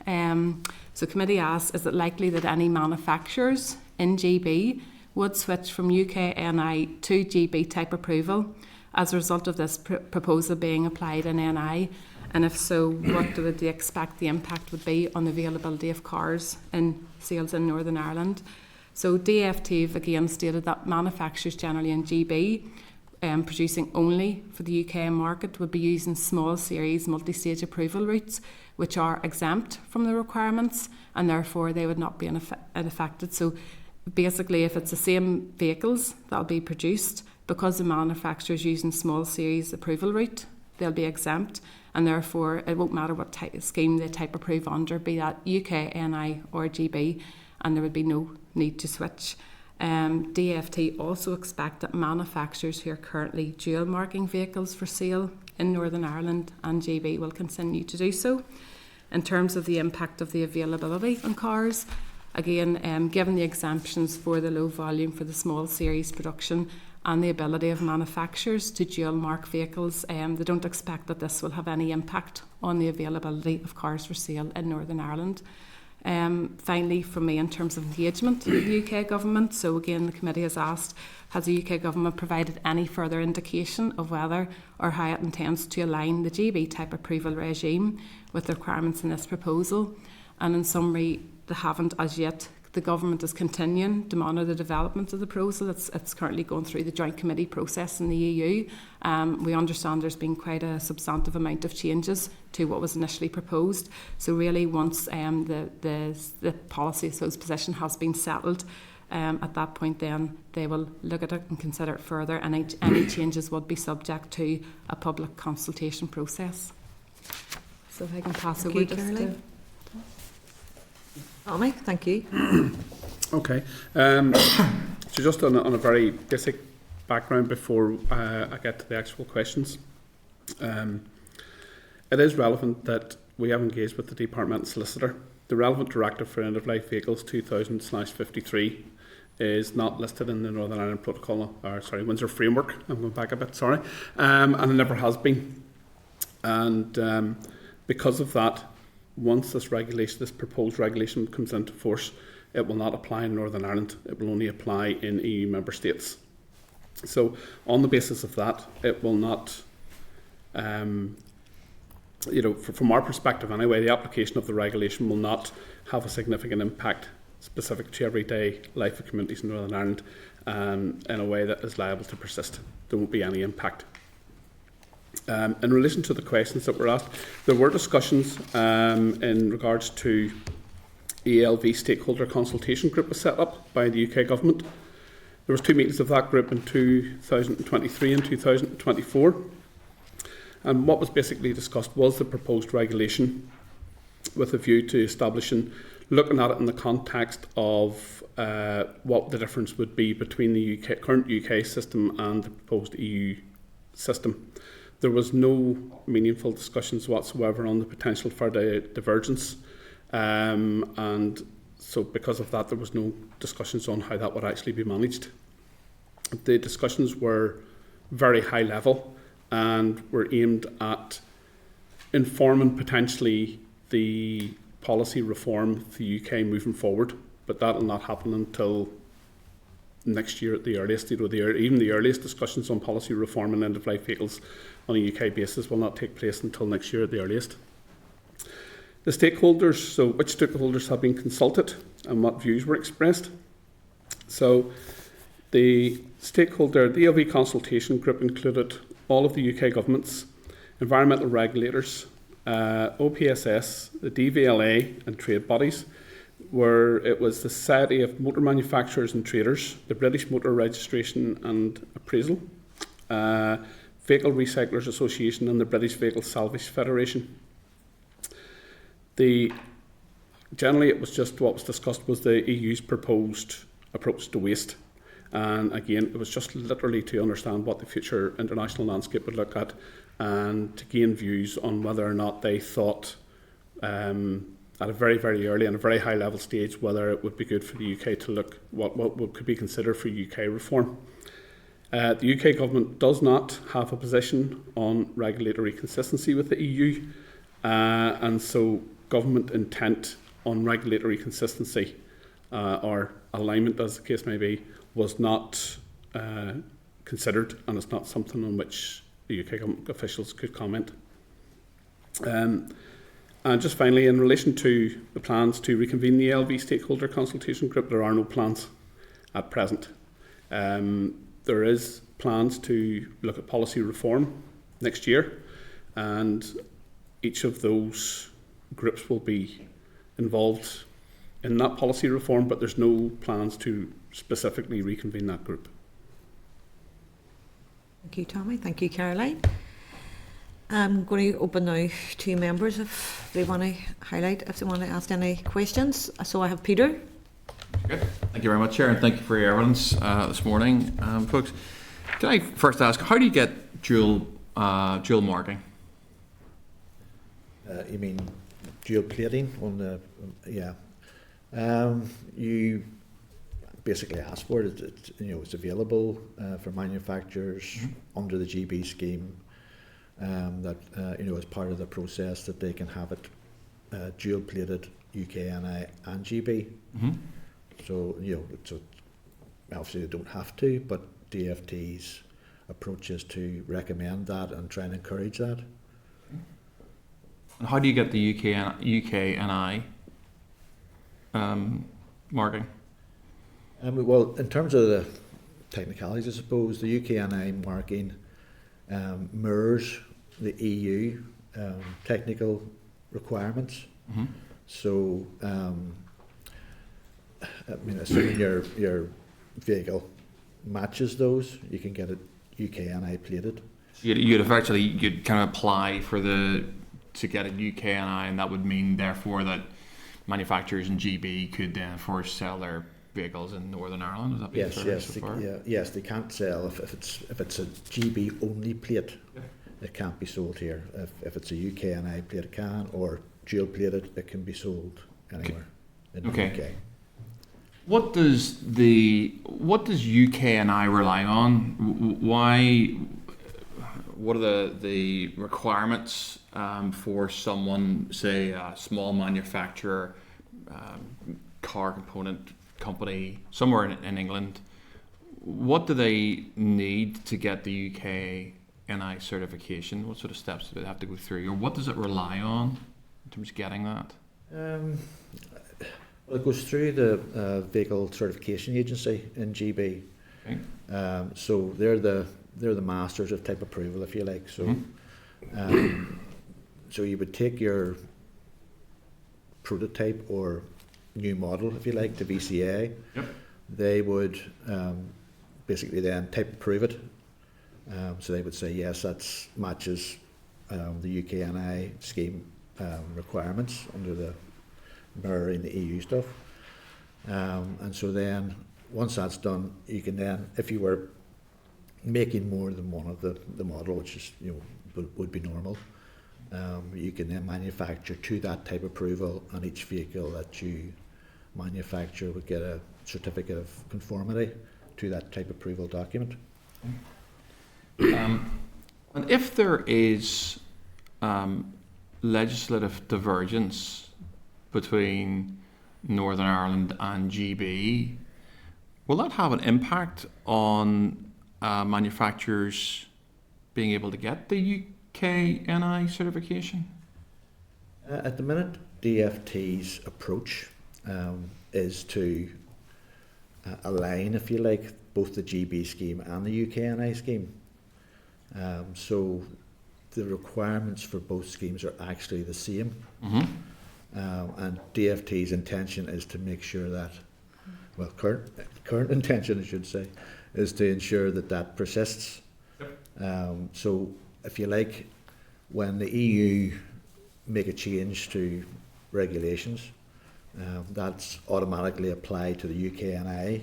So committee asks, is it likely that any manufacturers in GB would switch from UK NI to GB type approval as a result of this proposal being applied in NI? And if so, what would they expect the impact would be on the availability of cars in sales in Northern Ireland? So DFT have again stated that manufacturers generally in GB producing only for the UK market would be using small series multi-stage approval routes, which are exempt from the requirements, and therefore they would not be affected. So basically, if it's the same vehicles that'll be produced, because the manufacturer is using small series approval route, they'll be exempt, and therefore it won't matter what scheme they type approve under, be that UK, NI or GB, and there would be no need to switch. DFT also expect that manufacturers who are currently dual marking vehicles for sale in Northern Ireland and GB will continue to do so. In terms of the impact of the availability on cars, again, given the exemptions for the low volume for the small series production and the ability of manufacturers to dual mark vehicles, they don't expect that this will have any impact on the availability of cars for sale in Northern Ireland. Finally, from me, in terms of engagement with the UK government, so again the committee has asked, has the UK government provided any further indication of whether or how it intends to align the GB type approval regime with the requirements in this proposal? And in summary, they haven't as yet. The government is continuing to monitor the development of the proposal. It's currently going through the joint committee process in the EU. We understand there's been quite a substantive amount of changes to what was initially proposed. So really, once the policy, so its position has been settled, at that point then they will look at it and consider it further, and any changes would be subject to a public consultation process. So if I can pass over just to... Tommy, thank you. Okay. So just on a very basic background before I get to the actual questions. It is relevant that we have engaged with the departmental solicitor. The relevant directive for end-of-life vehicles 2000/53 is not listed in the Northern Ireland Protocol, or Windsor framework. I'm going back a bit, sorry. And it never has been. And because of that, once this proposed regulation comes into force, it will not apply in Northern Ireland. It will only apply in EU member states. So on the basis of that, it will not, from our perspective anyway, the application of the regulation will not have a significant impact specific to everyday life of communities in Northern Ireland in a way that is liable to persist. There won't be any impact. In relation to the questions that were asked, there were discussions in regards to ELV stakeholder consultation group was set up by the UK government. There was 2 meetings of that group in 2023 and 2024. And what was basically discussed was the proposed regulation with a view to looking at it in the context of what the difference would be between the current UK system and the proposed EU system. There was no meaningful discussions whatsoever on the potential for divergence, and so because of that there was no discussions on how that would actually be managed. The discussions were very high level and were aimed at informing potentially the policy reform for the UK moving forward, but that will not happen until next year at the earliest. Even the earliest discussions on policy reform and end-of-life vehicles on a UK basis will not take place until next year at the earliest. The stakeholders, so which stakeholders have been consulted and what views were expressed. So the ELV consultation group included all of the UK governments, environmental regulators, OPSS, the DVLA and trade bodies, where it was the Society of Motor Manufacturers and Traders, the British Motor Registration and Appraisal, Vehicle Recyclers Association and the British Vehicle Salvage Federation. Generally it was just what was discussed was the EU's proposed approach to waste, and again it was just literally to understand what the future international landscape would look at and to gain views on whether or not they thought at a very, very early and a very high level stage whether it would be good for the UK to look what could be considered for UK reform. The UK government does not have a position on regulatory consistency with the EU, and so government intent on regulatory consistency or alignment, as the case may be, was not considered, and it's not something on which the UK government officials could comment. And just finally, in relation to the plans to reconvene the ELV stakeholder consultation group, there are no plans at present. There is plans to look at policy reform next year, and each of those groups will be involved in that policy reform, but there's no plans to specifically reconvene that group. Thank you, Tommy. Thank you, Caroline. I'm going to open now to members if they want to highlight, if they want to ask any questions. So I have Peter. Good. Thank you very much, Chair, and thank you for your evidence this morning, folks. Can I first ask, how do you get dual marking? You mean dual plating on the? Yeah. You basically ask for it. It's available for manufacturers under the GB scheme. That as part of the process that they can have it dual plated UKNI and GB. So so obviously they don't have to, but DFT's approach is to recommend that and try and encourage that. And how do you get the UKNI marking? Well, in terms of the technicalities, I suppose the UKNI marking mirrors the EU technical requirements. So, assuming your vehicle matches those, you can get it UKNI plated. So you'd kind of apply to get a UKNI, and that would mean therefore that manufacturers in GB could then first sell their vehicles in Northern Ireland. Is that being fair so far? Yes, they can't sell if it's a GB only plate. Yeah. It can't be sold here. If it's a UKNI plate, it can, or dual plated, it can be sold anywhere in the UK. What does UKNI rely on? What are the requirements for someone, say a small manufacturer, car component company somewhere in England? What do they need to get the UKNI certification? What sort of steps do they have to go through, or what does it rely on in terms of getting that? Well, it goes through the Vehicle Certification Agency in GB. Okay. So they're the masters of type approval, if you like. So, so you would take your prototype or new model, if you like, to VCA. Yep. They would basically then type approve it. So they would say yes, that matches the UKNI scheme requirements under the mirroring the EU stuff. And so then once that's done, you can then, if you were making more than one of the model, which is would be normal, you can then manufacture to that type approval, and each vehicle that you manufacture would get a certificate of conformity to that type approval document. And if there is legislative divergence between Northern Ireland and GB, will that have an impact on manufacturers being able to get the UKNI certification? At the minute, DFT's approach is to align, if you like, both the GB scheme and the UKNI scheme. So the requirements for both schemes are actually the same. And DFT's intention is to make sure that, well, current intention, I should say, is to ensure that persists. So, if you like, when the EU make a change to regulations, that's automatically applied to the UKNI,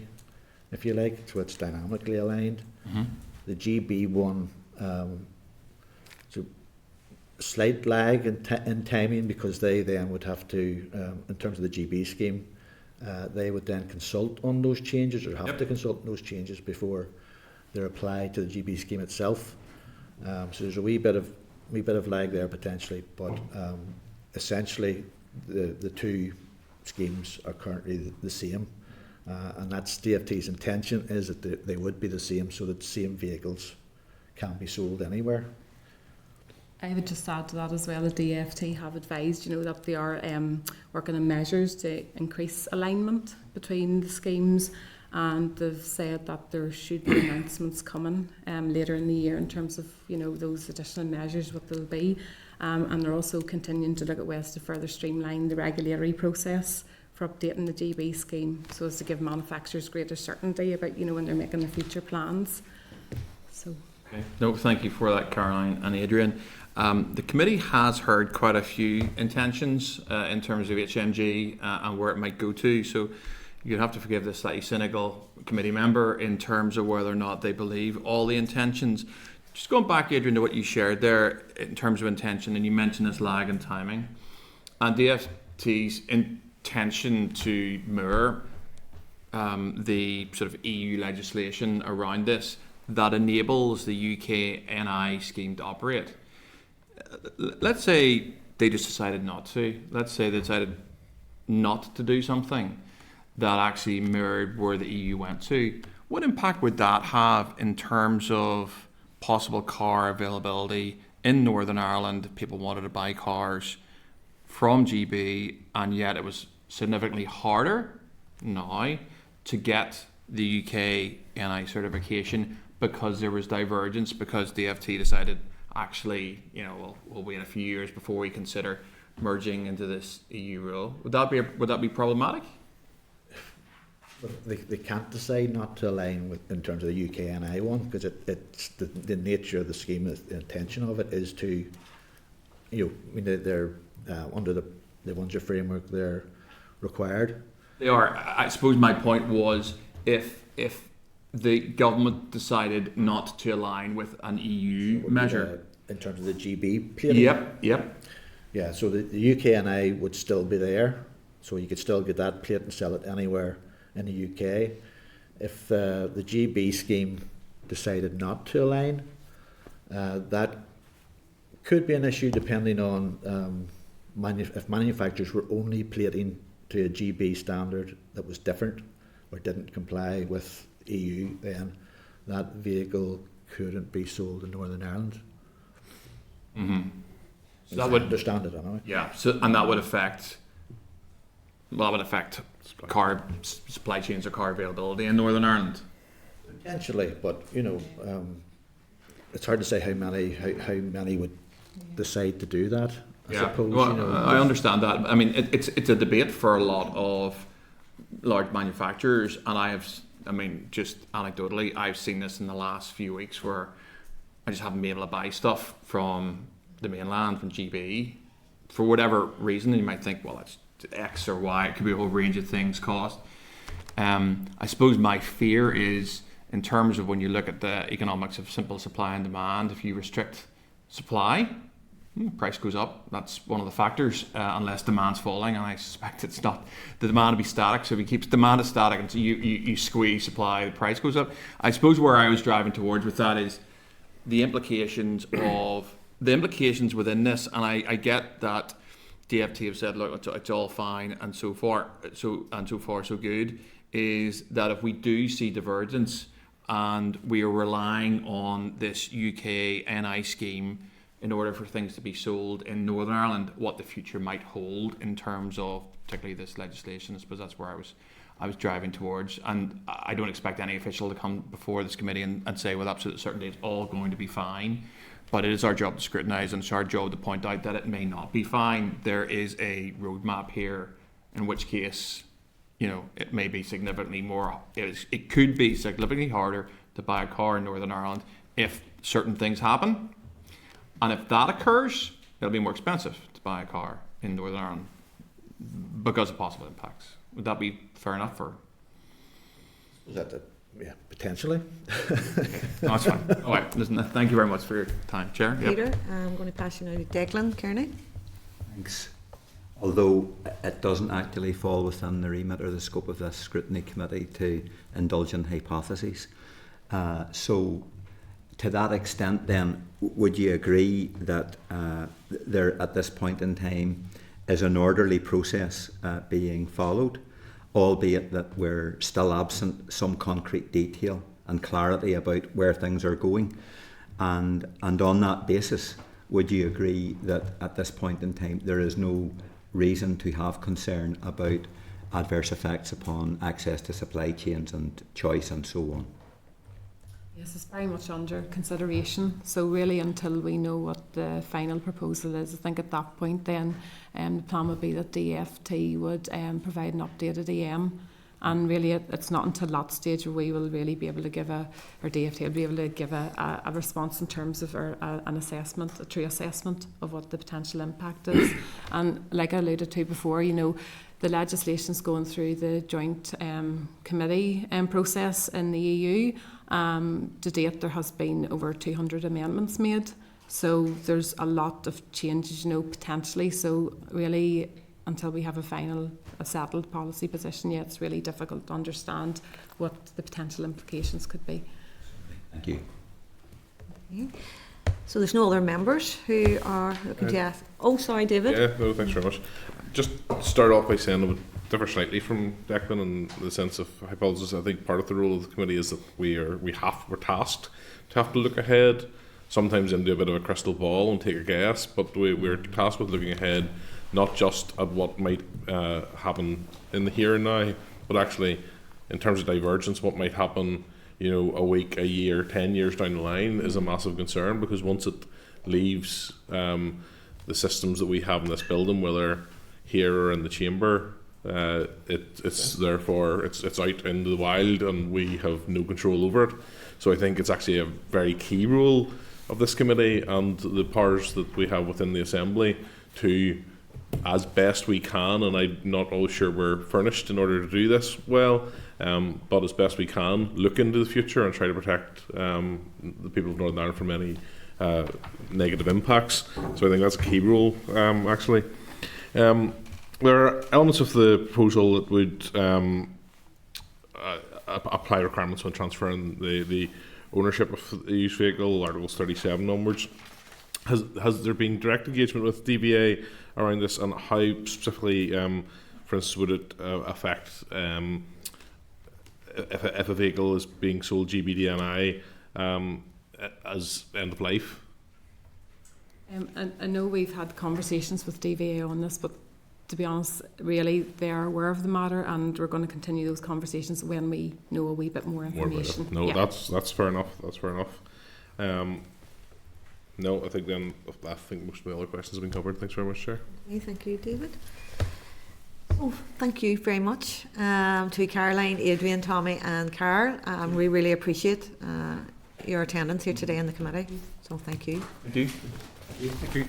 if you like, so it's dynamically aligned. The GB one, so slight lag in timing, because they then would have to, in terms of the GB scheme, they would then consult on those changes, or have to consult on those changes before they're applied to the GB scheme itself. So there's a wee bit of lag there potentially, but essentially the two schemes are currently the same, and that's DFT's intention, is that they would be the same, so that the same vehicles can be sold anywhere. I would just add to that as well, the DFT have advised, that they are working on measures to increase alignment between the schemes, and they've said that there should be announcements coming later in the year in terms of those additional measures, what they'll be, and they're also continuing to look at ways to further streamline the regulatory process for updating the GB scheme, so as to give manufacturers greater certainty about when they're making their future plans. So. Okay. No, thank you for that, Caroline and Adrian. The committee has heard quite a few intentions in terms of HMG and where it might go to. So you'd have to forgive the slightly cynical committee member in terms of whether or not they believe all the intentions. Just going back, Adrian, to what you shared there in terms of intention, and you mentioned this lag in timing, and the FT's intention to mirror the sort of EU legislation around this that enables the UK NI scheme to operate. Let's say they just decided not to. Let's say they decided not to do something that actually mirrored where the EU went to. What impact would that have in terms of possible car availability in Northern Ireland? People wanted to buy cars from GB, and yet it was significantly harder now to get the UK NI certification because there was divergence, because the FT decided actually, we'll wait a few years before we consider merging into this EU rule. Would that be problematic? They can't decide not to align with in terms of the UK NI one, because it's the nature of the scheme. The intention of it is to, they're under the Windsor framework. They're required. They are. I suppose my point was if the government decided not to align with an EU measure. In terms of the GB plating? Yep. Yeah, so the UK NI would still be there, so you could still get that plate and sell it anywhere in the UK. If the GB scheme decided not to align, that could be an issue depending on if manufacturers were only plating to a GB standard that was different or didn't comply with EU, then that vehicle couldn't be sold in Northern Ireland. Mm-hmm. So that I would understand it anyway. Yeah. So and that would affect car supply chains or car availability in Northern Ireland. Potentially, but it's hard to say how many would decide to do that. I suppose. Well, I understand that. I mean, it's a debate for a lot of large manufacturers, and just anecdotally, I've seen this in the last few weeks where I just haven't been able to buy stuff from the mainland, from GB, for whatever reason. And you might think, well, it's X or Y. It could be a whole range of things cost. I suppose my fear is, in terms of when you look at the economics of simple supply and demand, if you restrict supply, price goes up. That's one of the factors, unless demand's falling, and I suspect it's not. The demand will be static, so if you keep demand static and so you squeeze supply, the price goes up. I suppose where I was driving towards with that is the implications within this, and I get that DFT have said, look, it's all fine and so far so good, is that if we do see divergence and we are relying on this UK NI scheme in order for things to be sold in Northern Ireland, what the future might hold in terms of particularly this legislation. I suppose that's where I was driving towards, and I don't expect any official to come before this committee and say with absolute certainty it's all going to be fine, but it is our job to scrutinise, and it's our job to point out that it may not be fine. There is a roadmap here, in which case, it may be significantly more. It could be significantly harder to buy a car in Northern Ireland if certain things happen. And if that occurs, it'll be more expensive to buy a car in Northern Ireland because of possible impacts. Would that be fair enough? Or yeah, potentially. No, that's fine. All right, listen, thank you very much for your time, Chair. Peter, I'm going to pass you now to Declan Kearney. Thanks. Although it doesn't actually fall within the remit or the scope of this scrutiny committee to indulge in hypotheses. So to that extent then, would you agree that there at this point in time is an orderly process being followed, albeit that we're still absent some concrete detail and clarity about where things are going? And on that basis, would you agree that at this point in time there is no reason to have concern about adverse effects upon access to supply chains and choice and so on. Yes, it's very much under consideration. So really, until we know what the final proposal is, I think at that point then the plan would be that DFT would provide an updated EM. And really, it's not until that stage where we will really be able to give or DFT will be able to give a response in terms of an assessment, a true assessment of what the potential impact is. And like I alluded to before, the legislation's going through the joint committee process in the EU. To date, there has been over 200 amendments made. So there's a lot of changes, potentially. So really, until we have a settled policy position, it's really difficult to understand what the potential implications could be. Thank you. Okay. So there's no other members who are looking to ask. Oh, sorry, David. Yeah, no, thanks very much. Just start off by saying it would differ slightly from Declan in the sense of hypothesis. I think part of the role of the committee is that we're tasked to have to look ahead, sometimes into a bit of a crystal ball and take a guess, but we're tasked with looking ahead, not just at what might happen in the here and now, but actually in terms of divergence, what might happen, a week, a year, 10 years down the line is a massive concern, because once it leaves the systems that we have in this building, whether here or in the chamber, it's therefore it's out into the wild and we have no control over it. So I think it's actually a very key role of this committee and the powers that we have within the Assembly to, as best we can, and I'm not always sure we're furnished in order to do this well, but as best we can, look into the future and try to protect the people of Northern Ireland from any negative impacts. So I think that's a key role, actually. There are elements of the proposal that would apply requirements when transferring the ownership of the used vehicle, Articles 37 onwards. Has there been direct engagement with DVA around this, and how specifically, for instance, would it affect if a vehicle is being sold GBDNI as end of life? I know we've had conversations with DVA on this, but to be honest, really, they are aware of the matter, and we're going to continue those conversations when we know a wee bit more information. That's fair enough. That's fair enough. No, I think most of the other questions have been covered. Thanks very much, Chair. Okay, thank you, David. Oh, thank you very much to Caroline, Adrian, Tommy and Carol. We really appreciate your attendance here today in the committee. So thank you. Thank you. Thank you.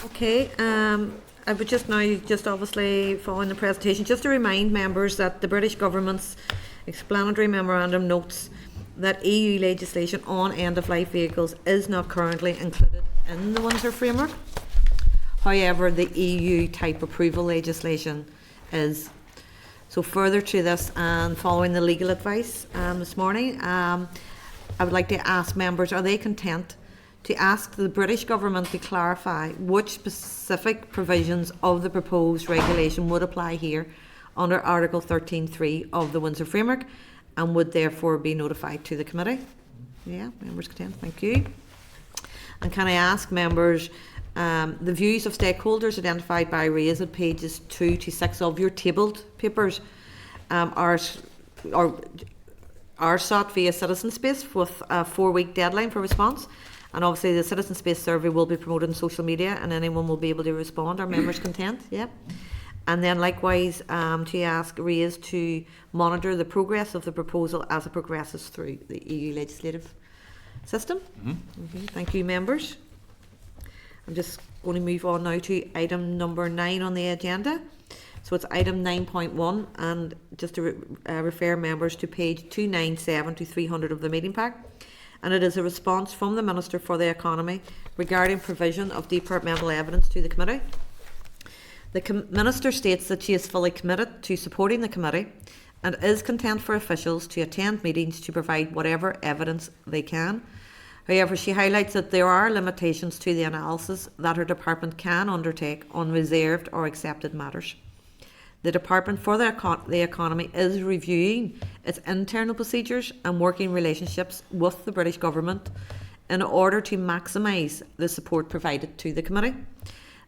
Okay, I would just obviously following the presentation, just to remind members that the British government's explanatory memorandum notes that EU legislation on end-of-life vehicles is not currently included in the Windsor framework. However, the EU type approval legislation is. So further to this, and following the legal advice this morning, I would like to ask members, are they content to ask the British government to clarify which specific provisions of the proposed regulation would apply here under Article 13.3 of the Windsor Framework, and would therefore be notified to the committee? Yeah, members content, thank you. And can I ask members, the views of stakeholders identified by Raise at pages 2 to 6 of your tabled papers are sought via Citizen Space with a 4-week deadline for response. And obviously the Citizen Space survey will be promoted on social media and anyone will be able to respond. Are members content? Yeah. And then likewise to ask Raise to monitor the progress of the proposal as it progresses through the EU legislative system. Okay, thank you, members. I'm just going to move on now to item number 9 on the agenda. So it's item 9.1, and just to refer members to page 297 to 300 of the meeting pack. And it is a response from the Minister for the Economy regarding provision of departmental evidence to the committee. The Minister states that she is fully committed to supporting the committee and is content for officials to attend meetings to provide whatever evidence they can. However, she highlights that there are limitations to the analysis that her department can undertake on reserved or accepted matters. The Department for the Economy is reviewing its internal procedures and working relationships with the British Government in order to maximise the support provided to the committee.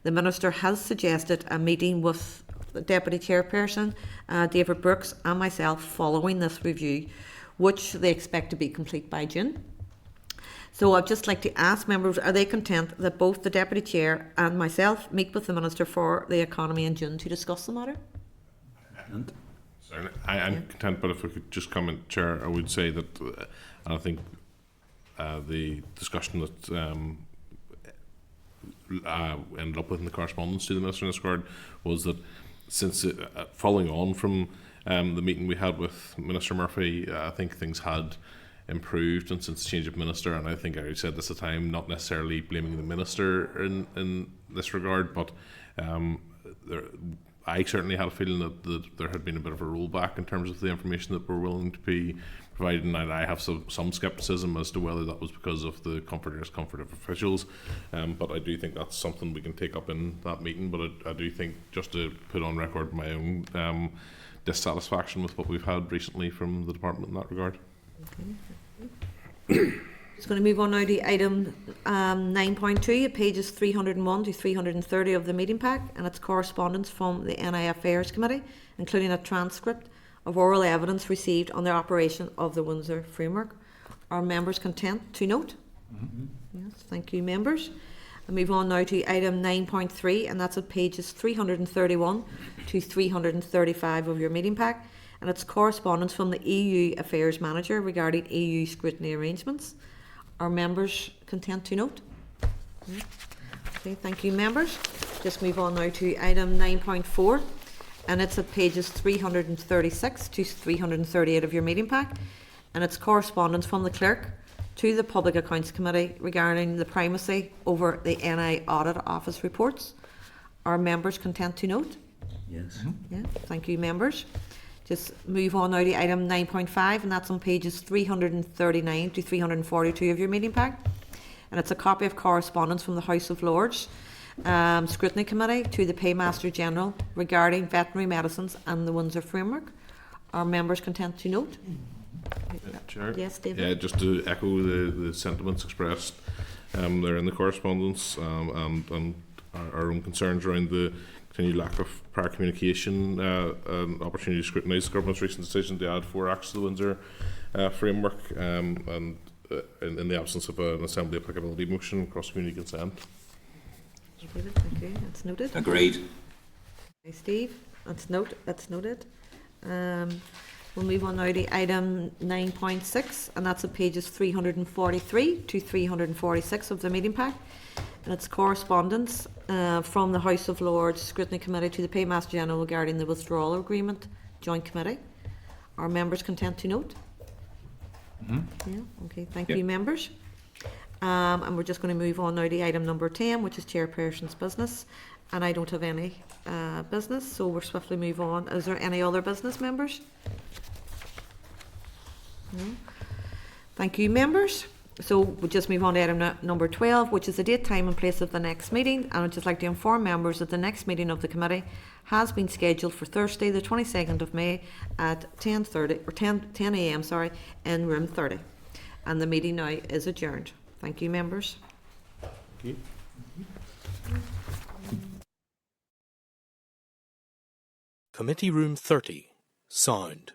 The Minister has suggested a meeting with the Deputy Chairperson, David Brooks, and myself following this review, which they expect to be complete by June. So I'd just like to ask members, are they content that both the Deputy Chair and myself meet with the Minister for the Economy in June to discuss the matter? Certainly, I'm content, but if I could just comment, Chair, I would say that I think the discussion that ended up with in the correspondence to the Minister in this regard was that since following on from the meeting we had with Minister Murphy, I think things had improved, and since the change of minister, and I think I said this at the time, not necessarily blaming the minister in this regard, but I certainly had a feeling that there had been a bit of a rollback in terms of the information that we're willing to be provided, and I have some scepticism as to whether that was because of the comfort or discomfort of officials, but I do think that's something we can take up in that meeting. But I do think, just to put on record my own dissatisfaction with what we've had recently from the department in that regard. Okay. Just going to move on now to item 9.2, pages 301 to 330 of the meeting pack, and it's correspondence from the NI Affairs Committee, including a transcript of oral evidence received on the operation of the Windsor framework. Are members content to note? Yes, thank you, members. I move on now to item 9.3, and that's at pages 331 to 335 of your meeting pack, and it's correspondence from the EU Affairs Manager regarding EU scrutiny arrangements. Are members content to note? Yeah. Okay, thank you, members. Just move on now to item 9.4, and it's at pages 336 to 338 of your meeting pack, and it's correspondence from the Clerk to the Public Accounts Committee regarding the primacy over the NI Audit Office reports. Are members content to note? Yes. Yeah, thank you, members. Just move on now to item 9.5, and that's on pages 339 to 342 of your meeting pack. And it's a copy of correspondence from the House of Lords Scrutiny Committee to the Paymaster General regarding veterinary medicines and the Windsor framework. Are members content to note? Chair? Yes, David. Yeah, just to echo the sentiments expressed there in the correspondence, and our own concerns around the continued lack of prior communication and opportunity to scrutinise the government's recent decision to add 4 acts to the Windsor framework, and in the absence of an Assembly applicability motion, cross-community consent. David, thank you. That's noted. Agreed. Okay, Steve, that's noted. We'll move on now to item 9.6, and that's at pages 343 to 346 of the meeting pack. And it's correspondence from the House of Lords Scrutiny Committee to the Paymaster General regarding the Withdrawal Agreement Joint Committee. Are members content to note? Yeah, okay, thank you, members. And we're just going to move on now to item number 10, which is Chairperson's business. And I don't have any business, so we'll swiftly move on. Is there any other business, members? No. Thank you, members. So we'll just move on to item number 12, which is the date, time and place of the next meeting. And I'd just like to inform members that the next meeting of the committee has been scheduled for Thursday, the 22nd of May at 10 a.m. in room 30. And the meeting now is adjourned. Thank you, members. Thank you. Committee Room 30, sound.